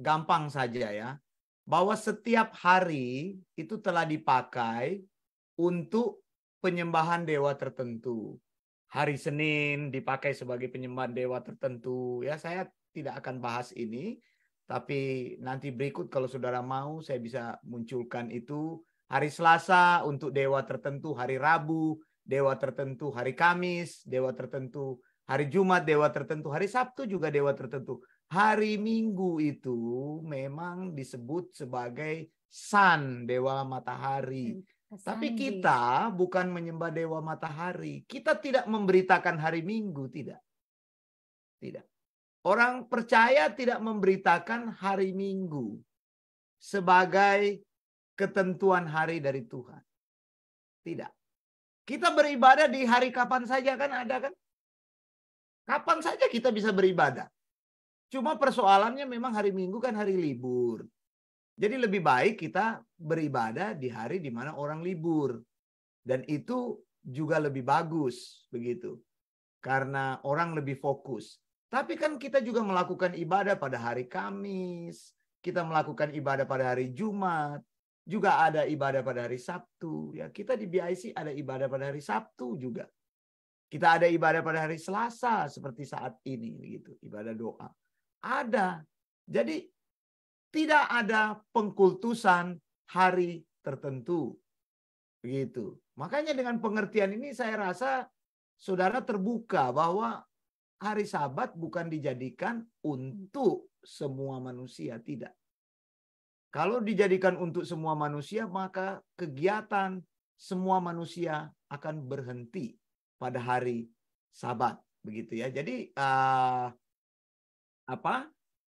B: gampang saja ya, bahwa setiap hari itu telah dipakai untuk penyembahan dewa tertentu. Hari Senin dipakai sebagai penyembahan dewa tertentu. Ya, saya tidak akan bahas ini, tapi nanti berikut kalau saudara mau saya bisa munculkan itu. Hari Selasa untuk dewa tertentu, hari Rabu dewa tertentu, hari Kamis dewa tertentu, hari Jumat dewa tertentu, hari Sabtu juga dewa tertentu. Hari Minggu itu memang disebut sebagai sun, dewa matahari. Tapi kita bukan menyembah dewa matahari. Kita tidak memberitakan hari Minggu, tidak. Tidak. Orang percaya tidak memberitakan hari Minggu sebagai ketentuan hari dari Tuhan. Tidak. Kita beribadah di hari kapan saja kan ada kan? Kapan saja kita bisa beribadah. Cuma persoalannya memang hari Minggu kan hari libur. Jadi lebih baik kita beribadah di hari di mana orang libur. Dan itu juga lebih bagus begitu. Karena orang lebih fokus. Tapi kan kita juga melakukan ibadah pada hari Kamis. Kita melakukan ibadah pada hari Jumat. Juga ada ibadah pada hari Sabtu. Ya, kita di BIC ada ibadah pada hari Sabtu juga. Kita ada ibadah pada hari Selasa seperti saat ini begitu, ibadah doa. Ada. Jadi tidak ada pengkultusan hari tertentu. Begitu. Makanya dengan pengertian ini saya rasa saudara terbuka bahwa hari Sabat bukan dijadikan untuk semua manusia, tidak. Kalau dijadikan untuk semua manusia, maka kegiatan semua manusia akan berhenti pada hari Sabat, begitu ya. Jadi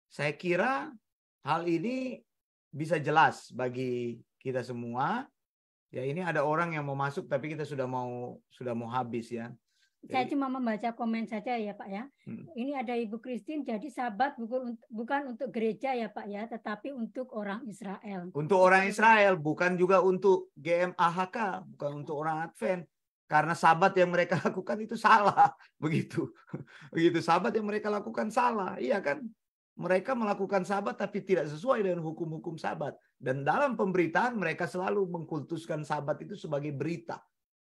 B: saya kira hal ini bisa jelas bagi kita semua. Ya, ini ada orang yang mau masuk tapi kita sudah mau habis ya.
A: Saya cuma membaca komen saja ya Pak ya. Ini ada Ibu Christine, jadi Sabat bukan untuk gereja ya Pak ya, tetapi untuk orang Israel.
B: Untuk orang Israel, bukan juga untuk GMAHK, bukan untuk orang Advent. Karena Sabat yang mereka lakukan itu salah, begitu. Begitu Sabat yang mereka lakukan salah, iya kan? Mereka melakukan Sabat tapi tidak sesuai dengan hukum-hukum Sabat. Dan dalam pemberitaan mereka selalu mengkultuskan Sabat itu sebagai berita.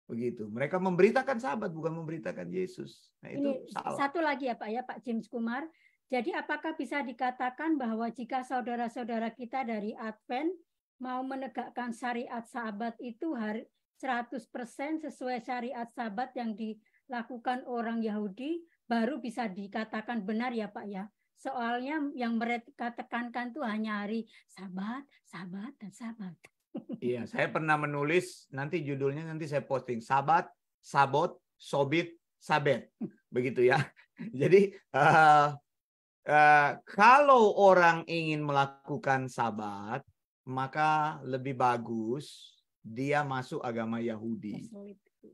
B: Begitu. Mereka memberitakan Sabat bukan memberitakan Yesus. Nah, itu
A: ini
B: salah.
A: Satu lagi ya Pak ya, Pak James Kumar. Jadi apakah bisa dikatakan bahwa jika saudara-saudara kita dari Advent mau menegakkan syariat Sabat itu 100% sesuai syariat Sabat yang dilakukan orang Yahudi, baru bisa dikatakan benar ya Pak ya? Soalnya yang mereka tekankan itu hanya hari Sabat, Sabat, dan Sabat.
B: Iya, saya pernah menulis, nanti judulnya nanti saya posting, Sabat, Sabot, Sobit, Sabet. Begitu ya. Jadi kalau orang ingin melakukan Sabat, maka lebih bagus dia masuk agama Yahudi.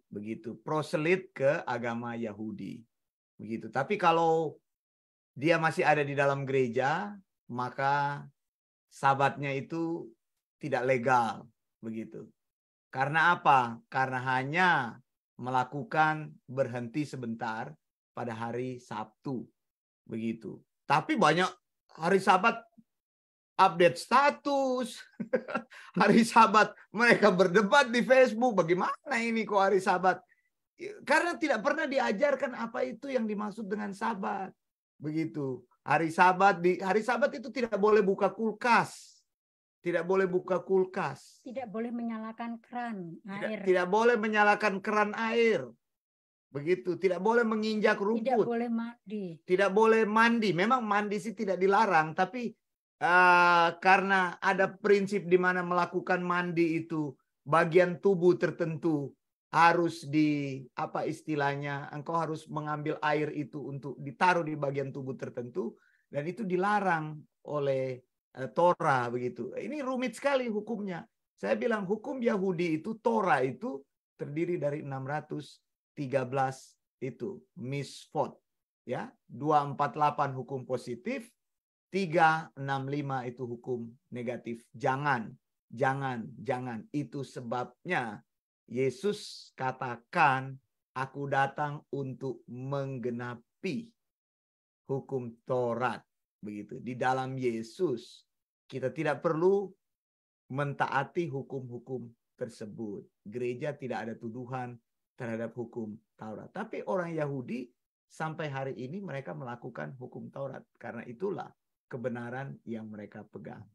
B: Begitu, proselit ke agama Yahudi. Begitu. Tapi kalau dia masih ada di dalam gereja, maka Sabatnya itu tidak legal, begitu. Karena apa? Karena hanya melakukan berhenti sebentar pada hari Sabtu, begitu. Tapi banyak hari Sabat update status, hari Sabat mereka berdebat di Facebook, bagaimana ini kok hari Sabat? Karena tidak pernah diajarkan apa itu yang dimaksud dengan Sabat, begitu. Hari Sabat itu tidak boleh buka kulkas. Tidak boleh buka kulkas.
A: Tidak boleh menyalakan keran air.
B: Tidak boleh menyalakan keran air. Begitu. Tidak boleh menginjak rumput.
A: Tidak boleh mandi.
B: Tidak boleh mandi. Memang mandi sih tidak dilarang. Tapi karena ada prinsip di mana melakukan mandi itu bagian tubuh tertentu harus apa istilahnya, engkau harus mengambil air itu untuk ditaruh di bagian tubuh tertentu, dan itu dilarang oleh Torah begitu. Ini rumit sekali hukumnya. Saya bilang hukum Yahudi itu, Torah itu terdiri dari 613 itu misfot, ya. 248 hukum positif, 365 itu hukum negatif. Jangan. Itu sebabnya Yesus katakan, aku datang untuk menggenapi hukum Taurat. Begitu. Di dalam Yesus kita tidak perlu mentaati hukum-hukum tersebut. Gereja tidak ada tuduhan terhadap hukum Taurat. Tapi orang Yahudi sampai hari ini mereka melakukan hukum Taurat. Karena itulah kebenaran yang mereka pegang.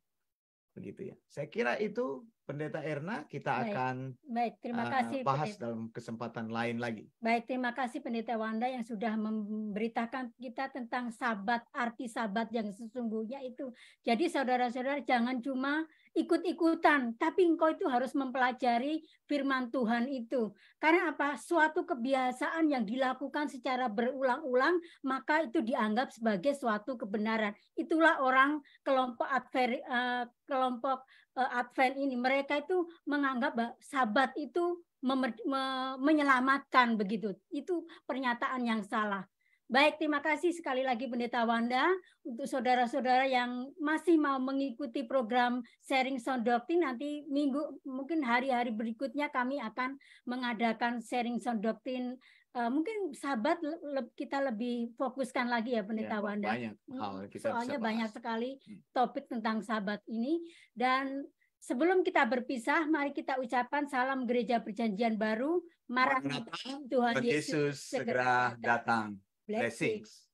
B: Begitu ya. Saya kira itu Pendeta Erna, kita akan
A: terima kasih,
B: bahas
A: Pendeta.
B: dalam kesempatan lain lagi.
A: Baik, terima kasih Pendeta Wanda yang sudah memberitakan kita tentang sabat, arti sabat yang sesungguhnya itu. Jadi saudara-saudara jangan cuma ikut-ikutan, tapi engkau itu harus mempelajari firman Tuhan itu. Karena apa? Suatu kebiasaan yang dilakukan secara berulang-ulang, maka itu dianggap sebagai suatu kebenaran. Itulah orang kelompok Advent ini. Mereka itu menganggap sabat itu menyelamatkan begitu. Itu pernyataan yang salah. Baik, terima kasih sekali lagi Pendeta Wanda. Untuk saudara-saudara yang masih mau mengikuti program Sharing Sound Doctrine, nanti mungkin hari-hari berikutnya kami akan mengadakan Sharing Sound Doctrine. Mungkin sahabat kita lebih fokuskan lagi ya Pendeta Wanda.
B: Banyak hal kita
A: soalnya
B: bisa
A: banyak sekali topik tentang sahabat ini. Dan sebelum kita berpisah, mari kita ucapkan salam Gereja Perjanjian Baru. Maranatha, Tuhan Yesus segera datang. Blessings.